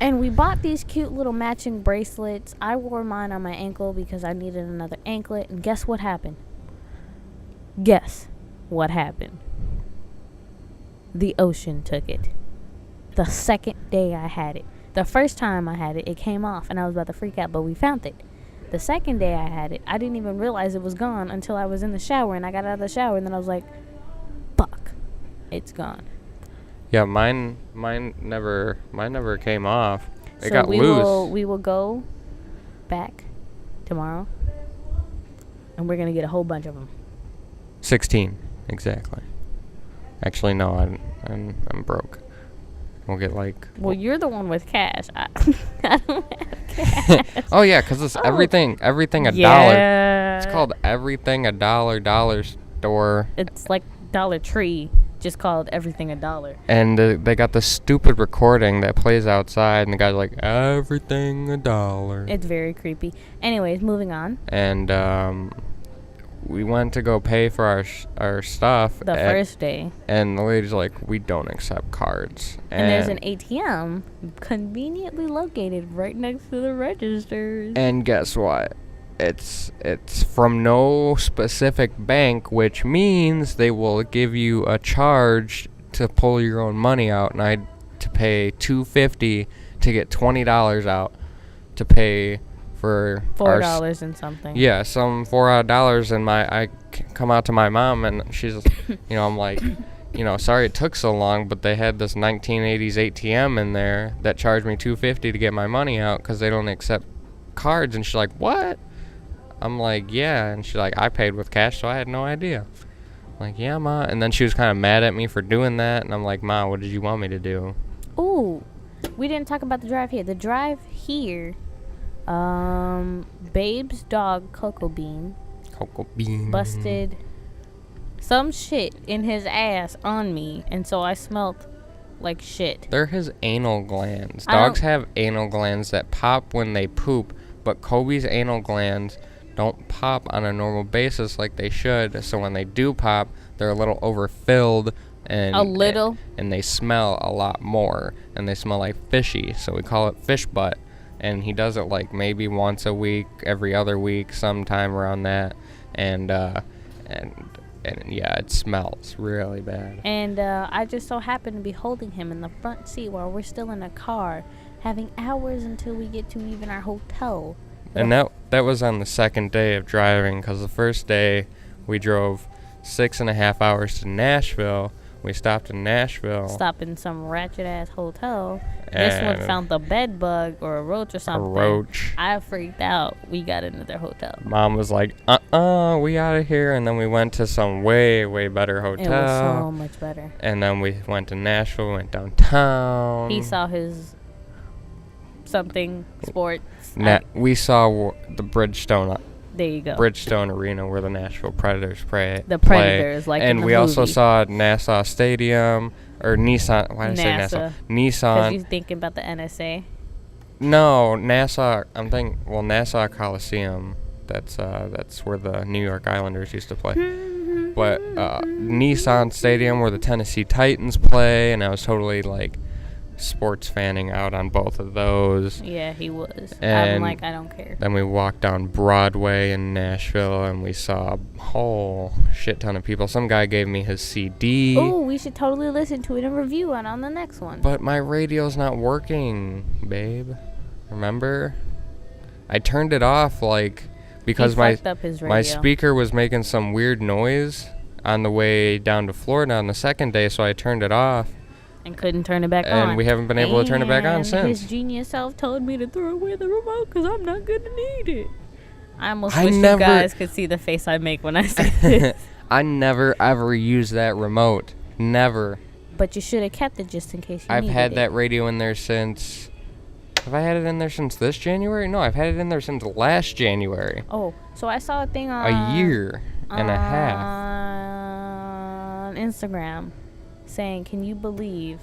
and we bought these cute little matching bracelets. I wore mine on my ankle because I needed another anklet. And guess what happened? Guess what happened? The ocean took it. The second day I had it. The first time I had it, it came off, and I was about to freak out, but we found it. The second day I had it, I didn't even realize it was gone until I was in the shower, and I got out of the shower, and then I was like, fuck, it's gone. Yeah, mine never came off. It so got loose. We will go back tomorrow, and we're gonna get a whole bunch of them. 16 exactly. Actually, no, I'm broke. We'll get like. Well, you're the one with cash. I don't have cash. Oh yeah, because it's everything $1. It's called everything $1 dollar store. It's like Dollar Tree, just called everything $1. And they got this stupid recording that plays outside, and the guy's like, everything $1. It's very creepy. Anyways, moving on. And we went to go pay for our stuff. The first day. And the lady's like, we don't accept cards. And there's an ATM conveniently located right next to the registers. And guess what? It's from no specific bank, which means they will give you a charge to pull your own money out. And I had to pay $2.50 to get $20 out to pay for $4 and something. Yeah, some $4 and I come out to my mom and she's, I'm like, sorry it took so long, but they had this 1980s ATM in there that charged me $2.50 to get my money out because they don't accept cards. And she's like, what? I'm like, yeah. And she's like, I paid with cash, so I had no idea. I'm like, yeah, Ma. And then she was kind of mad at me for doing that, and I'm like, Ma, what did you want me to do? Ooh, we didn't talk about the drive here. The drive here, Babe's dog, Cocoa Bean, busted some shit in his ass on me, and so I smelled like shit. They're his anal glands. Dogs have anal glands that pop when they poop, but Kobe's anal glands don't pop on a normal basis like they should. So when they do pop, they're a little overfilled and they smell a lot more, and they smell like fishy. So we call it fish butt. And he does it like maybe once a week, every other week, sometime around that, and yeah, it smells really bad. And I just so happen to be holding him in the front seat while we're still in a car, having hours until we get to even our hotel. And that was on the second day of driving, because the first day we drove 6.5 hours to Nashville. We stopped in Nashville. Stopped in some ratchet-ass hotel. This one found the bed bug or a roach or something. A roach. I freaked out. We got into their hotel. Mom was like, we out of here. And then we went to some way, way better hotel. It was so much better. And then we went to Nashville, went downtown. He saw his something sports. We saw the Bridgestone. There you go. Bridgestone Arena, where the Nashville Predators play. The Predators, like and in the we movie. also saw Nassau Stadium, or Nissan. Why did I say Nassau? Nissan. Because you're thinking about the NSA. No, Nassau. I'm thinking. Well, Nassau Coliseum. That's where the New York Islanders used to play. But Nissan Stadium, where the Tennessee Titans play, and I was totally like sports fanning out on both of those. Yeah, he was. And I'm like, I don't care. Then we walked down Broadway in Nashville, and we saw a whole shit ton of people. Some guy gave me his CD. Oh, we should totally listen to it and review it on the next one. But my radio's not working, babe. Remember? I turned it off, because my speaker was making some weird noise on the way down to Florida on the second day, so I turned it off. And couldn't turn it back on. And we haven't been able to turn it back on since. His genius self told me to throw away the remote because I'm not going to need it. I almost wish you guys could see the face I make when I say this. I never, ever use that remote. Never. But you should have kept it just in case you needed it. I've had that radio in there since... Have I had it in there since this January? No, I've had it in there since last January. Oh, so I saw a thing on... A year and a half. On Instagram. Saying, can you believe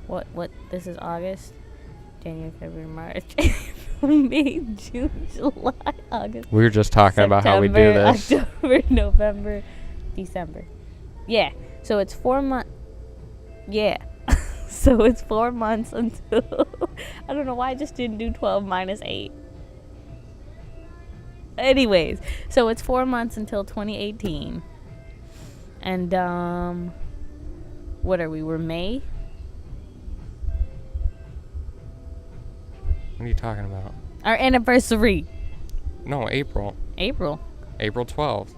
what this is August, January, February, March, May, June, July, August. We were just talking September, about how we do this. October, November, December. Yeah. So it's 4 months. Yeah. So it's 4 months until I don't know why I just didn't do 12 minus 8. Anyways, so it's 4 months until 2018. And what are we? We're May? What are you talking about? Our anniversary. No, April. April 12th.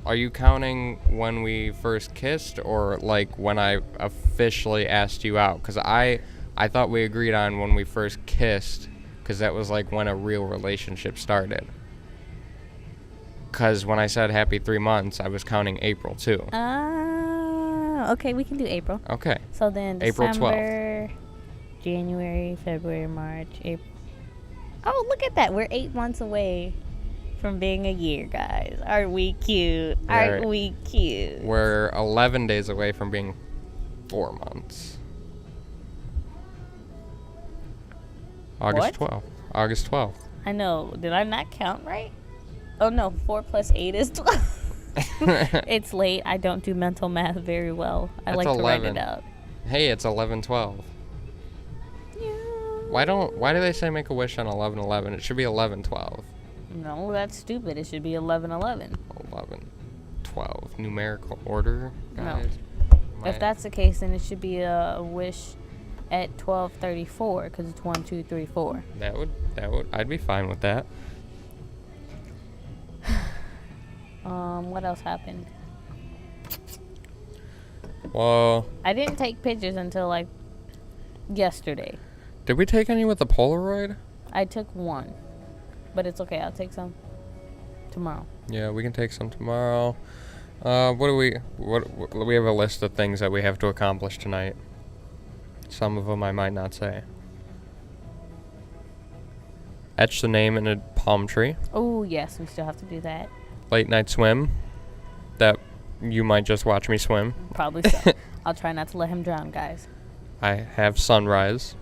Are you counting when we first kissed, or like when I officially asked you out? Because I thought we agreed on when we first kissed, because that was like when a real relationship started. Because when I said happy 3 months, I was counting April too. Okay, we can do April. Okay. So then April December, 12th. January, February, March, April. Oh, look at that. We're 8 months away from being a year, guys. Aren't we cute? Aren't we cute? We're 11 days away from being 4 months. August 12th. August 12th. I know. Did I not count right? Oh, no. 4 plus 8 is 12. It's late. I don't do mental math very well. I That's like to 11. write it out. Hey, it's 11/12. Yeah. Why do they say make a wish on 11/11? It should be 11/12. No, that's stupid. It should be 11/11. 11/12. Numerical order, guys. No. If that's the case, then it should be a wish at 12:34 because it's 1, 2, 3, 4. That would. I'd be fine with that. What else happened? Well, I didn't take pictures until like yesterday. did we take any with the Polaroid? I took one, but it's okay. I'll take some tomorrow. Yeah, we can take some tomorrow. What we have a list of things that we have to accomplish tonight. Some of them I might not say. Etch the name in a palm tree. Oh, yes, we still have to do that. Late night swim. That you might just watch me swim. Probably so. I'll try not to let him drown, guys. I have sunrise.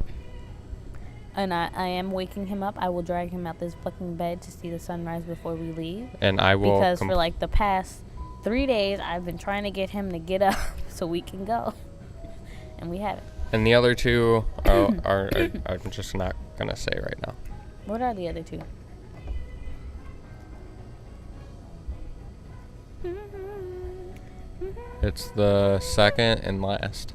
And I am waking him up. I will drag him out this fucking bed to see the sunrise before we leave. And I will... Because for like the past 3 days, I've been trying to get him to get up so we can go. And we haven't. And the other two are I'm just not going to say right now. What are the other two? It's the second and last.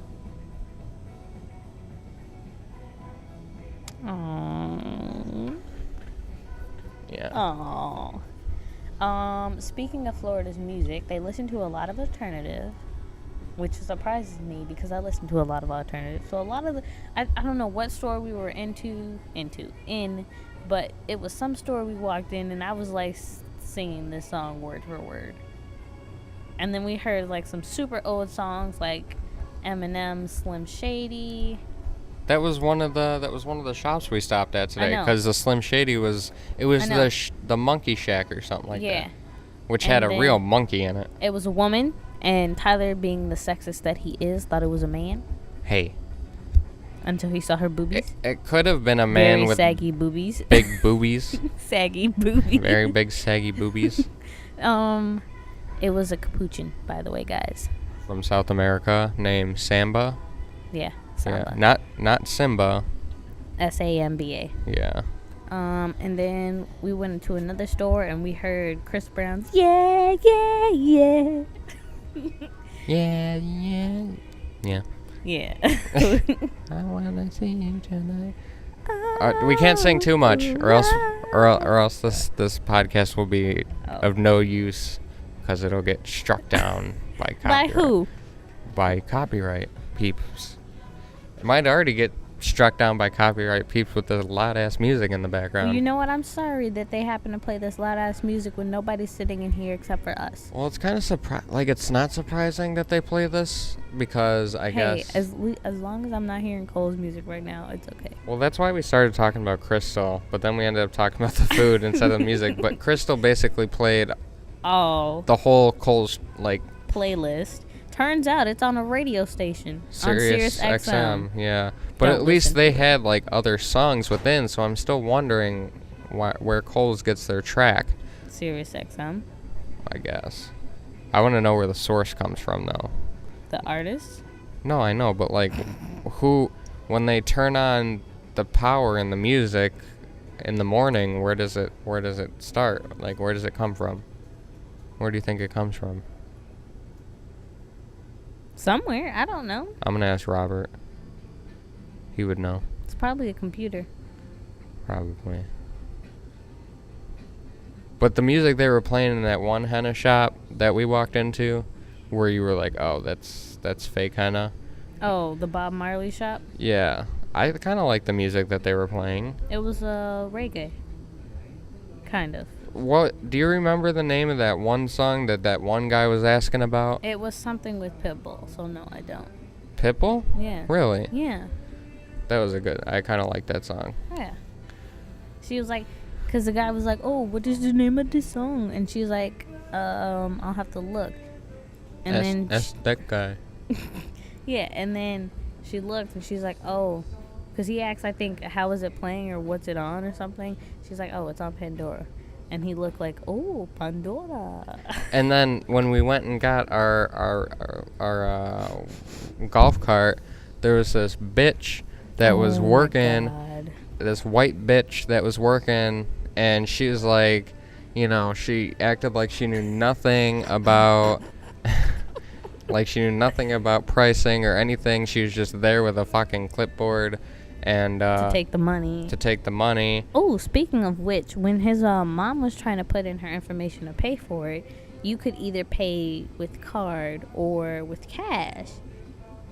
Aww. Yeah. Aww. Speaking of Florida's music, they listen to a lot of alternative, which surprises me because I listen to a lot of alternative. So a lot of I don't know what store we were in, but it was some store we walked in and I was like singing this song word for word. And then we heard like some super old songs like Eminem, Slim Shady. That was one of the shops we stopped at today because the Slim Shady was the Monkey Shack or something like that, which had a real monkey in it. It was a woman, and Tyler, being the sexist that he is, thought it was a man. Hey. Until he saw her boobies. It could have been a man very with saggy boobies. Big boobies. Saggy boobies. Very big saggy boobies. It was a capuchin, by the way, guys. From South America, named Samba. Yeah, Samba. Yeah, not Simba. Samba. Yeah. And then we went into another store and we heard Chris Brown's yeah, yeah, yeah. Yeah, yeah. Yeah. Yeah. I wanna see you tonight. We can't sing too much, or else this podcast will be of no use because it'll get struck down by copyright. By who? By copyright peeps. It might already get struck down by copyright peeps with the loud ass music in the background. Well, you know what? I'm sorry that they happen to play this loud ass music when nobody's sitting in here except for us. Well, it's kind of it's not surprising that they play this because I guess. As long as I'm not hearing Cole's music right now, it's okay. Well, that's why we started talking about Crystal, but then we ended up talking about the food instead of the music. But Crystal basically played the whole Cole's playlist. Turns out it's on a radio station on Sirius XM. Yeah, but at least they had other songs within, so I'm still wondering where Cole's gets their track. Sirius XM, I guess. I want to know where the source comes from, though. The artist? No, I know, but who? When they turn on the power in the music in the morning, where does it start? Where does it come from? Where do you think it comes from? Somewhere. I don't know. I'm going to ask Robert. He would know. It's probably a computer. Probably. But the music they were playing in that one henna shop that we walked into, where you were like, oh, that's fake henna. Oh, the Bob Marley shop? Yeah. I kind of like the music that they were playing. It was reggae. Kind of. What do you remember the name of that one song that one guy was asking about? It was something with Pitbull, so no, I don't. Pitbull? Yeah. Really? Yeah. That was I kind of like that song. Yeah. She was like, because the guy was like, oh, what is the name of this song? And she was like, I'll have to look. And that's that guy. Yeah, and then she looked and she's like, oh, because he asked, I think, how is it playing or what's it on or something. She's like, oh, it's on Pandora. And he looked like, oh, Pandora. And then when we went and got our golf cart, there was this bitch that was working, this white bitch that was working, and she was like, you know, she acted like she knew nothing about, like she knew nothing about pricing or anything. She was just there with a fucking clipboard. And to take the money. Oh, speaking of which, when his mom was trying to put in her information to pay for it, you could either pay with card or with cash,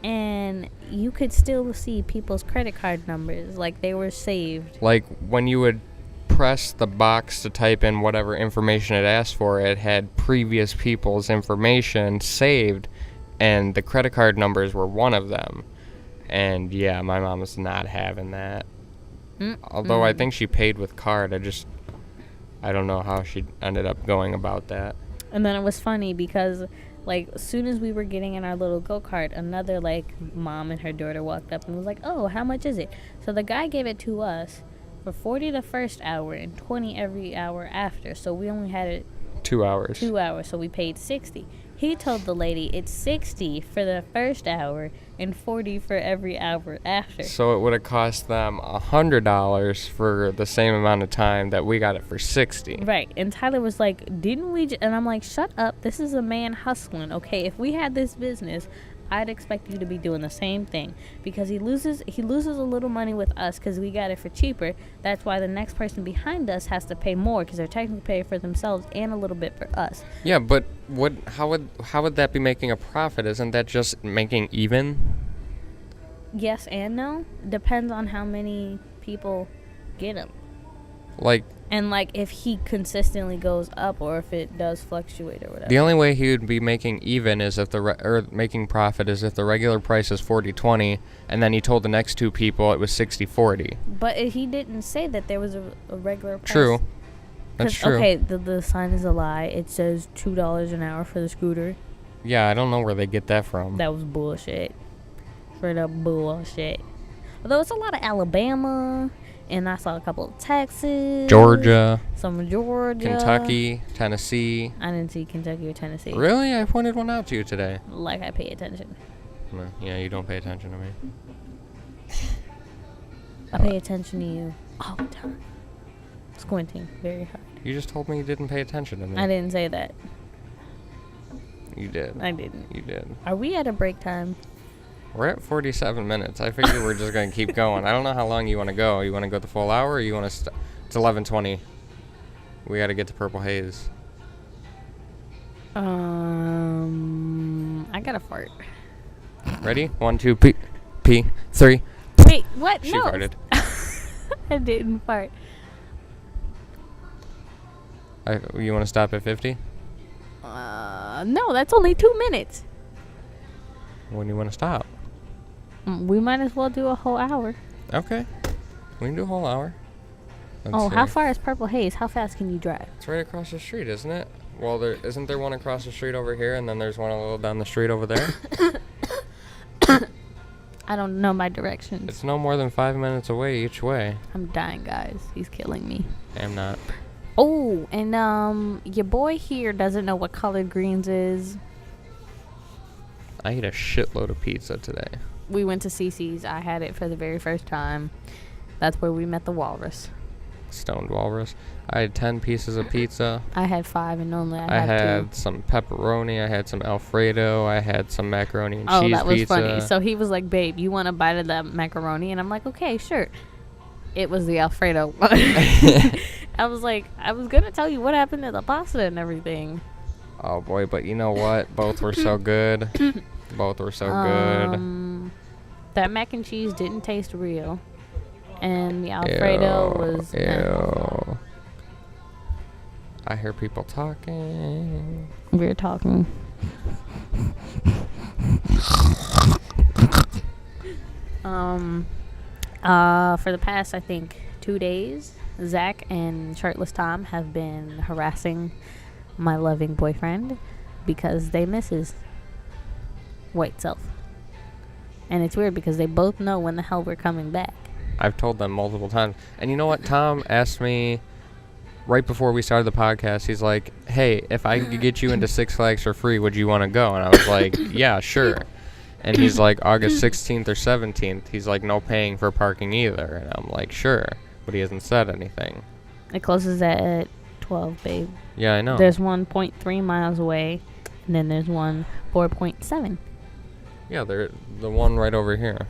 and you could still see people's credit card numbers, like they were saved. Like when you would press the box to type in whatever information it asked for, it had previous people's information saved, and the credit card numbers were one of them. And yeah, my mom was not having that. Although I think she paid with card. I don't know how she ended up going about that. And then it was funny because, like, as soon as we were getting in our little go-kart, another, like, mom and her daughter walked up and was like, oh, how much is it? So the guy gave it to us for $40 the first hour and $20 every hour after. So we only had it 2 hours. 2 hours, so we paid $60. He told the lady it's $60 for the first hour and $40 for every hour after. So it would have cost them $100 for the same amount of time that we got it for $60. Right. And Tyler was like, didn't we? And I'm like, shut up. This is a man hustling. Okay, if we had this business, I'd expect you to be doing the same thing, because he loses a little money with us because we got it for cheaper. That's why the next person behind us has to pay more, because they're technically paying for themselves and a little bit for us. Yeah, but how would that be making a profit? Isn't that just making even? Yes and no. Depends on how many people get them. And if he consistently goes up, or if it does fluctuate or whatever. The only way he would be making even is if making profit is if the regular price is $40.20, and then he told the next two people it was $60.40. But he didn't say that there was a regular price. True. That's true. Okay, the sign is a lie. It says $2 an hour for the scooter. Yeah, I don't know where they get that from. That was bullshit. Straight up bullshit. Although it's a lot of Alabama. And I saw a couple of Texas. Georgia. Some Georgia. Kentucky. Tennessee. I didn't see Kentucky or Tennessee. Really? I pointed one out to you today. Like I pay attention. No, yeah, you don't pay attention to me. I pay attention to you all the time. Squinting very hard. You just told me you didn't pay attention to me. I didn't say that. You did. I didn't. You did. Are we at a break time? We're at 47 minutes. I figure we're just going to keep going. I don't know how long you want to go. You want to go the full hour, or you want to it's 11:20. We got to get to Purple Haze. I got to fart. Ready? 1, 2, pee, 3. Wait, what? She no. farted. I didn't fart. You want to stop at 50? No, that's only 2 minutes. When do you want to stop? We might as well do a whole hour. Okay. We can do a whole hour. Let's see. How far is Purple Haze? How fast can you drive? It's right across the street, isn't it? Well, isn't there one across the street over here, and then there's one a little down the street over there? I don't know my directions. It's no more than 5 minutes away each way. I'm dying, guys. He's killing me. I'm not. Oh, and your boy here doesn't know what collard greens is. I ate a shitload of pizza today. We went to CC's. I had it for the very first time. That's where we met the walrus. Stoned walrus. I had 10 pieces of pizza. I had 5, and normally I had 2. some pepperoni. I had some Alfredo. I had some macaroni and cheese pizza. Oh, that was funny. So he was like, babe, you want a bite of that macaroni? And I'm like, okay, sure. It was the Alfredo. I was like, I was going to tell you what happened to the pasta and everything. Oh, boy. But you know what? Both were so good. Both were so good. That mac and cheese didn't taste real. And the Alfredo was... Ew. I hear people talking. We're talking. For the past, I think, 2 days, Zach and Shirtless Tom have been harassing my loving boyfriend because they miss his white self. And it's weird because they both know when the hell we're coming back. I've told them multiple times. And you know what? Tom asked me right before we started the podcast, he's like, hey, if I could get you into Six Flags for free, would you want to go? And I was like, yeah, sure. And he's like, August 16th or 17th. He's like, no paying for parking either. And I'm like, sure. But he hasn't said anything. It closes at 12, babe. Yeah, I know. There's 1.3 miles away, and then there's one 4.7. Yeah, they're the one right over here.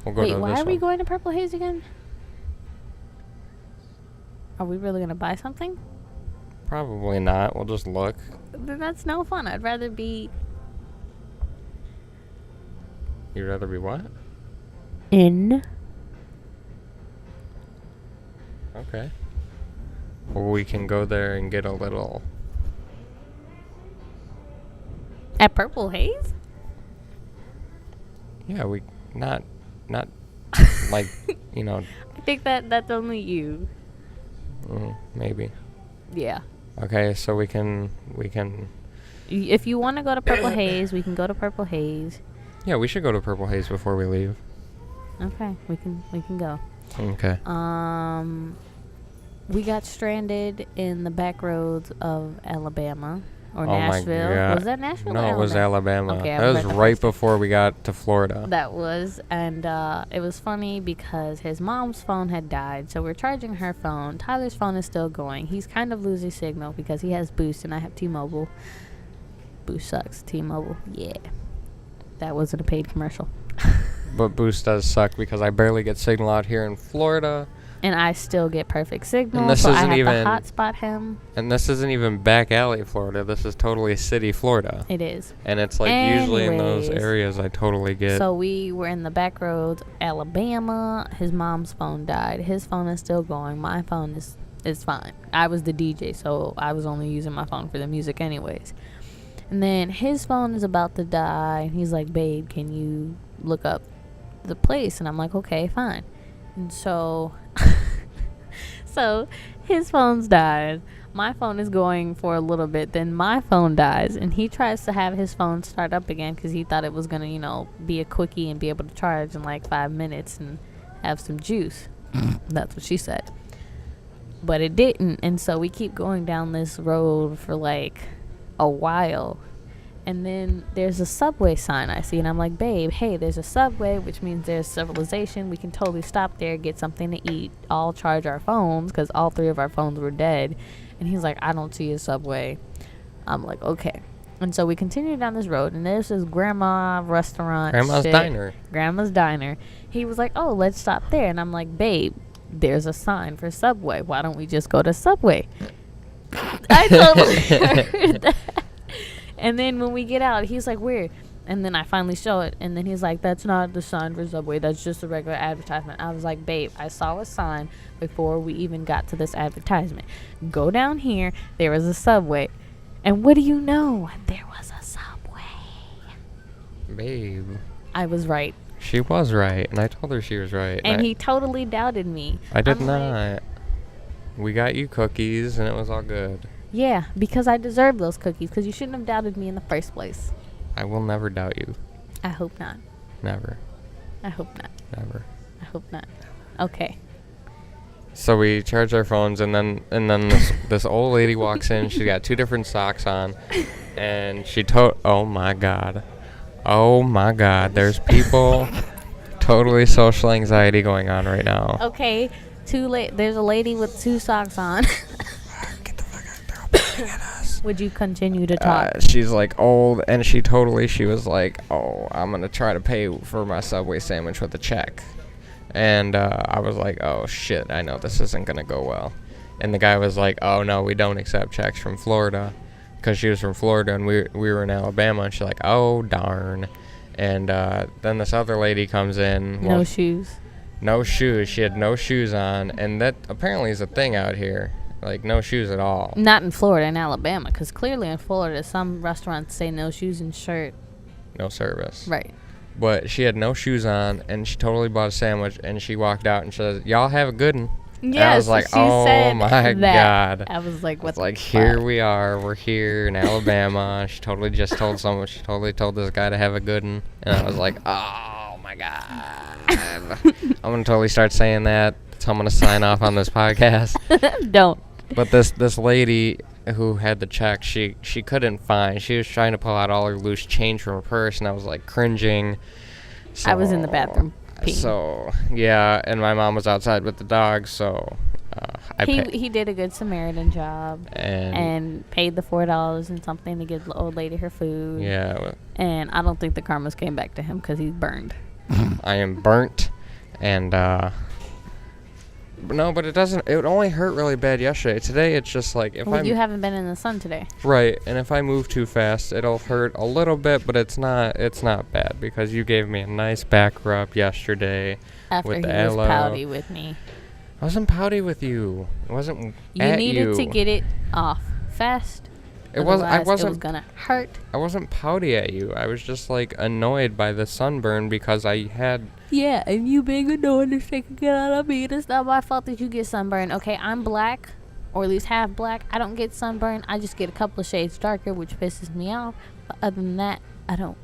We'll go Wait, to why this are we one. going to Purple Haze again? Are we really going to buy something? Probably not. We'll just look. Then that's no fun. I'd rather be You'd rather be what? in. Okay. Or we can go there and get a little... At Purple Haze? Yeah, we... Not like, you know... I think that's only you. Maybe. Yeah. Okay, so we can... If you want to go to Purple Haze, we can go to Purple Haze. Yeah, we should go to Purple Haze before we leave. Okay, we can go. Okay. We got stranded in the back roads of Alabama or Oh my Nashville. God. Was that Nashville? No, or it was Alabama. Okay, that was right before we got to Florida. That was, and it was funny because his mom's phone had died, so we're charging her phone. Tyler's phone is still going. He's kind of losing signal because he has Boost and I have T-Mobile. Boost sucks. T-Mobile, yeah. That wasn't a paid commercial. But Boost does suck because I barely get signal out here in Florida. And I still get perfect signal, And this so I isn't have even- to hotspot him. And this isn't even back alley Florida. This is totally city Florida. It is. And it's like usually in those Anyways, areas I totally get. So we were in the back roads, Alabama. His mom's phone died. His phone is still going. My phone is fine. I was the DJ, so I was only using my phone for the music anyways. And then his phone is about to die. And he's like, babe, can you look up the place? And I'm like, okay, fine. And so... So his phone's died. My phone is going for a little bit. Then my phone dies. And he tries to have his phone start up again because he thought it was going to, be a quickie and be able to charge in like 5 minutes and have some juice. That's what she said. But it didn't. And so we keep going down this road for like a while. And then there's a Subway sign I see. And I'm like, babe, hey, there's a Subway, which means there's civilization. We can totally stop there, get something to eat, all charge our phones because all 3 of our phones were dead. And he's like, I don't see a Subway. I'm like, okay. And so we continue down this road. And there's this grandma restaurant. Grandma's Diner. Grandma's Diner. He was like, oh, let's stop there. And I'm like, babe, there's a sign for Subway. Why don't we just go to Subway? I totally heard that. And then when we get out, he's like, where? And then I finally show it. And then he's like, that's not the sign for Subway. That's just a regular advertisement. I was like, babe, I saw a sign before we even got to this advertisement. Go down here. There is a Subway. And what do you know? There was a Subway. Babe. I was right. She was right. And I told her she was right. And he totally doubted me. I did I'm not. like, We got you cookies and it was all good. yeah, because I deserve those cookies. Because you shouldn't have doubted me in the first place. I will never doubt you. I hope not. Never. I hope not. Never. I hope not. Okay. So we charge our phones, and then this old lady walks in. She got 2 different socks on, and she oh my god, there's people totally social anxiety going on right now. Okay. There's a lady with 2 socks on. Get the fuck out! They're all pointing at us. Would you continue to talk? She's like old, and she was like, oh, I'm gonna try to pay for my Subway sandwich with a check. And I was like, oh shit, I know this isn't gonna go well. And the guy was like, oh no, we don't accept checks from Florida, because she was from Florida and we were in Alabama. And she's like, oh darn. And then this other lady comes in. No shoes. No shoes. She had no shoes on, and that apparently is a thing out here. Like no shoes at all. Not in Florida, in Alabama, because clearly in Florida, some restaurants say no shoes and shirt. No service. Right. But she had no shoes on, and she totally bought a sandwich, and she walked out and she said, y'all have a good one. Yes, and I was like, she oh said my that. god. I was like, what the Like, fuck? here we are. We're here in Alabama. She totally just told someone. She totally told this guy to have a good one. And I was like, oh my god. I'm going to totally start saying that. So I'm going to sign off on this podcast. Don't. But this lady who had the check, she couldn't find. She was trying to pull out all her loose change from her purse, and I was like cringing. So, I was in the bathroom peeing. So yeah, and my mom was outside with the dog, so he did a good Samaritan job and paid the $4 and something to give the old lady her food. Yeah. And I don't think the karmas came back to him because he's burned. I am burnt, and no, but it doesn't. It only hurt really bad yesterday. Today it's just like if you haven't been in the sun today. Right, and if I move too fast, it'll hurt a little bit, but it's not bad because you gave me a nice back rub yesterday. After with he the was aloe. pouty with me. I wasn't pouty with you. It wasn't You at needed to get it off fast. It was. I It was wasn't gonna hurt. I wasn't pouty at you. I was just like annoyed by the sunburn because I had. Yeah, and you being annoyed is taking it out of me. It's not my fault that you get sunburned. Okay, I'm black, or at least half black. I don't get sunburned. I just get a couple of shades darker, which pisses me off. But other than that, I don't.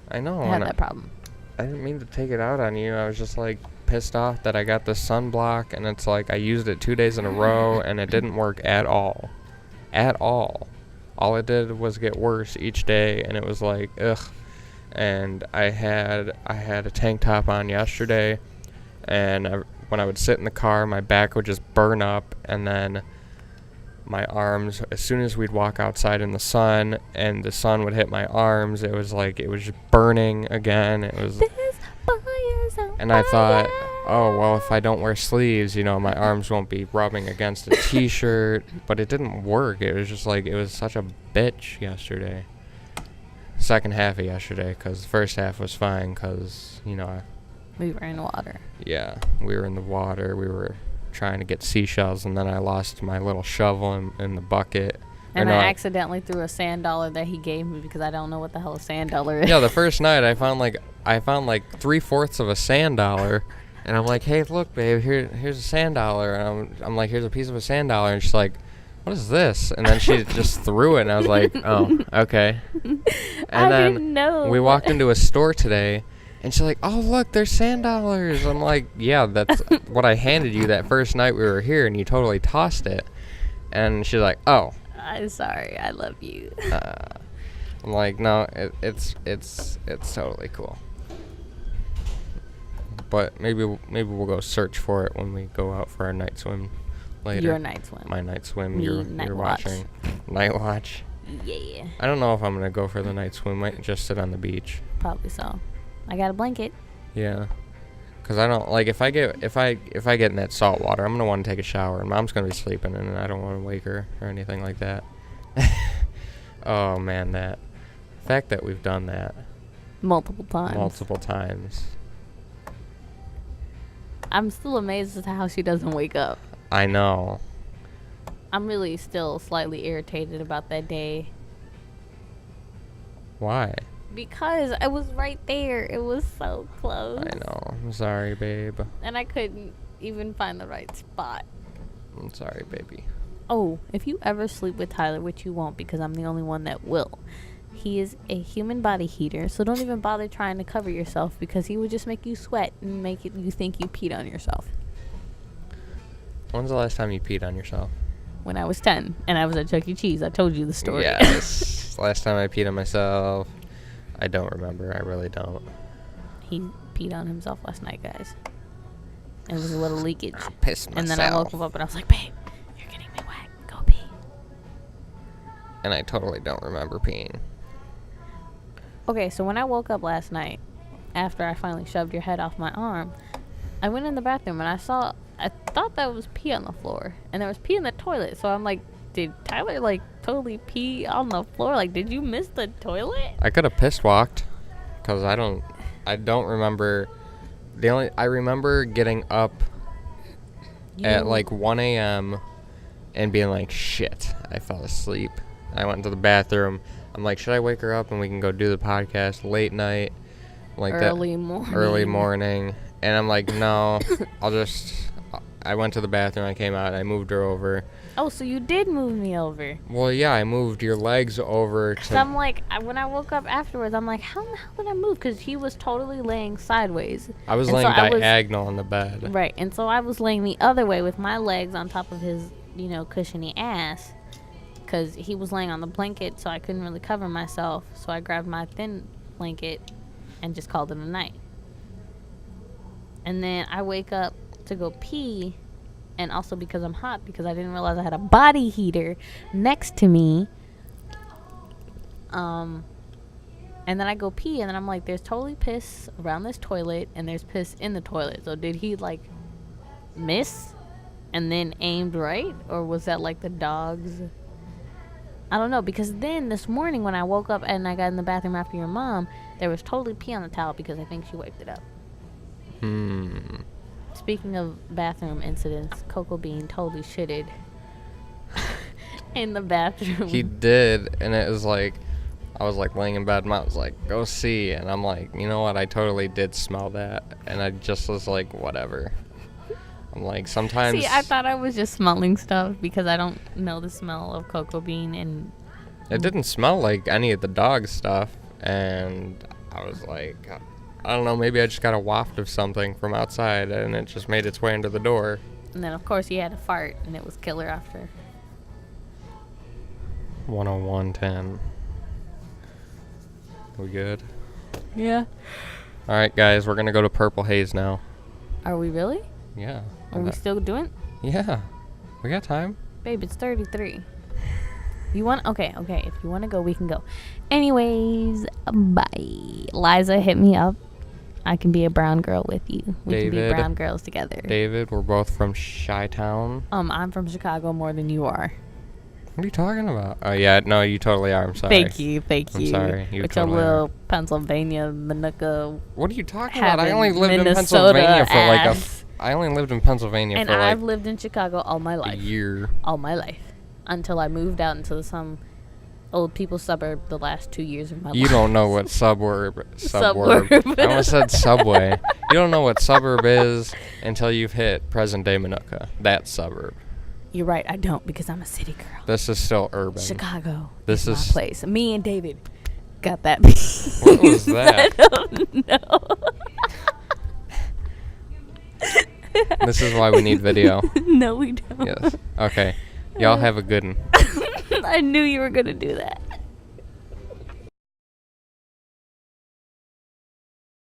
I know. Have that problem. I didn't mean to take it out on you. I was just like pissed off that I got the sunblock, and it's like I used it 2 days in a row, and it didn't work at all. At all. All it did was get worse each day, and it was like, ugh. And I had a tank top on yesterday, and when I would sit in the car, my back would just burn up, and then my arms, as soon as we'd walk outside in the sun, and the sun would hit my arms, it was like, it was just burning again. It was, and I thought, oh, well, if I don't wear sleeves, you know, my arms won't be rubbing against a t-shirt, but it didn't work. It was just like, it was such a bitch yesterday. Second half of yesterday, because the first half was fine, because, you know, we were in the water. Yeah, we were in the water. We were trying to get seashells, and then I lost my little shovel in the bucket. And I accidentally threw a sand dollar that he gave me because I don't know what the hell a sand dollar is. Yeah, the first night I found like 3/4 of a sand dollar, and I'm like, hey, look, babe, here's a sand dollar, and I'm like, here's a piece of a sand dollar, and she's like, what is this? And then she just threw it, and I was like, oh, okay. And I didn't know. We walked into a store today, and she's like, oh, look, there's sand dollars. I'm like, yeah, that's what I handed you that first night we were here, and you totally tossed it. And she's like, oh. I'm sorry. I love you. I'm like, no, it's totally cool. But maybe we'll go search for it when we go out for our night swim later. Your night swim. My night swim. Me, You're night watching. Night watch. Yeah. I don't know if I'm gonna go for the night swim. Might just sit on the beach. Probably so. I got a blanket. Yeah. Cause I don't like if I get in that salt water, I'm gonna want to take a shower, and Mom's gonna be sleeping, and I don't want to wake her or anything like that. Oh man, that fact that we've done that multiple times. I'm still amazed as to how she doesn't wake up. I know. I'm really still slightly irritated about that day. Why? Because I was right there. It was so close. I know. I'm sorry, babe. And I couldn't even find the right spot. I'm sorry, baby. Oh, if you ever sleep with Tyler, which you won't because I'm the only one that will, he is a human body heater, so don't even bother trying to cover yourself because he would just make you sweat and make you think you peed on yourself. When's the last time you peed on yourself? When I was 10 and I was at Chuck E. Cheese. I told you the story. Yes. Last time I peed on myself, I don't remember. I really don't. He peed on himself last night, guys. It was a little leakage. I pissed myself. And then I woke him up and I was like, babe, you're getting me wet. Go pee. And I totally don't remember peeing. Okay, so when I woke up last night, after I finally shoved your head off my arm, I went in the bathroom and I thought that was pee on the floor. And there was pee in the toilet. So I'm like, did Tyler, like, totally pee on the floor? Like, did you miss the toilet? I could have piss walked. Because I don't remember. I remember getting up at like 1 a.m. and being like, shit, I fell asleep. I went to the bathroom. I'm like, should I wake her up and we can go do the podcast late night? Like early morning. And I'm like, no, I went to the bathroom, I came out, I moved her over. Oh, so you did move me over. Well, yeah, I moved your legs over to... So I'm like, when I woke up afterwards, I'm like, how the hell did I move? Because he was totally laying sideways. I was laying diagonal on the bed. Right, and so I was laying the other way with my legs on top of his cushiony ass, because he was laying on the blanket, so I couldn't really cover myself. So I grabbed my thin blanket and just called it a night. And then I wake up to go pee, and also because I'm hot, because I didn't realize I had a body heater next to me. And then I go pee, and then I'm like, there's totally piss around this toilet, and there's piss in the toilet. So did he, like, miss and then aimed right? Or was that, like, the dog's? I don't know, because then this morning when I woke up and I got in the bathroom after your mom, there was totally pee on the towel because I think she wiped it up. Speaking of bathroom incidents, Cocoa Bean totally shitted in the bathroom. He did, and it was like, I was like laying in bed, and I was like, go see. And I'm like, you know what? I totally did smell that. And I just was like, whatever. I'm like, sometimes. See, I thought I was just smelling stuff because I don't know the smell of cocoa bean. And it didn't smell like any of the dog stuff. And I was like, I don't know, maybe I just got a waft of something from outside, and it just made its way into the door. And then, of course, he had a fart, and it was killer after. 101.10. We good? Yeah. All right, guys, we're going to go to Purple Haze now. Are we really? Yeah. Are we still doing? Yeah. We got time. Babe, it's 33. You want? Okay. If you want to go, we can go. Anyways, bye. Liza, hit me up. I can be a brown girl with you. We can be brown girls together. David, we're both from Chi-Town. I'm from Chicago more than you are. What are you talking about? Oh, yeah. No, you totally are. I'm sorry. Thank you. I'm sorry. You with totally your little are. Pennsylvania Manuka. What are you talking about? I only lived Minnesota in Pennsylvania for ass. I only lived in Pennsylvania And for I've lived in Chicago all my a life. year. All my life. Until I moved out into some old people's suburb the last 2 years of my life. You don't know what suburb. Suburb. I almost said subway. You don't know what suburb is until you've hit present-day Manuka. That suburb. You're right, I don't, because I'm a city girl. This is still urban. Chicago This is is my place. Me and David got that. What was that? I don't know. This is why we need video. No, we don't. Yes. Okay. Y'all have a good one. I knew you were going to do that.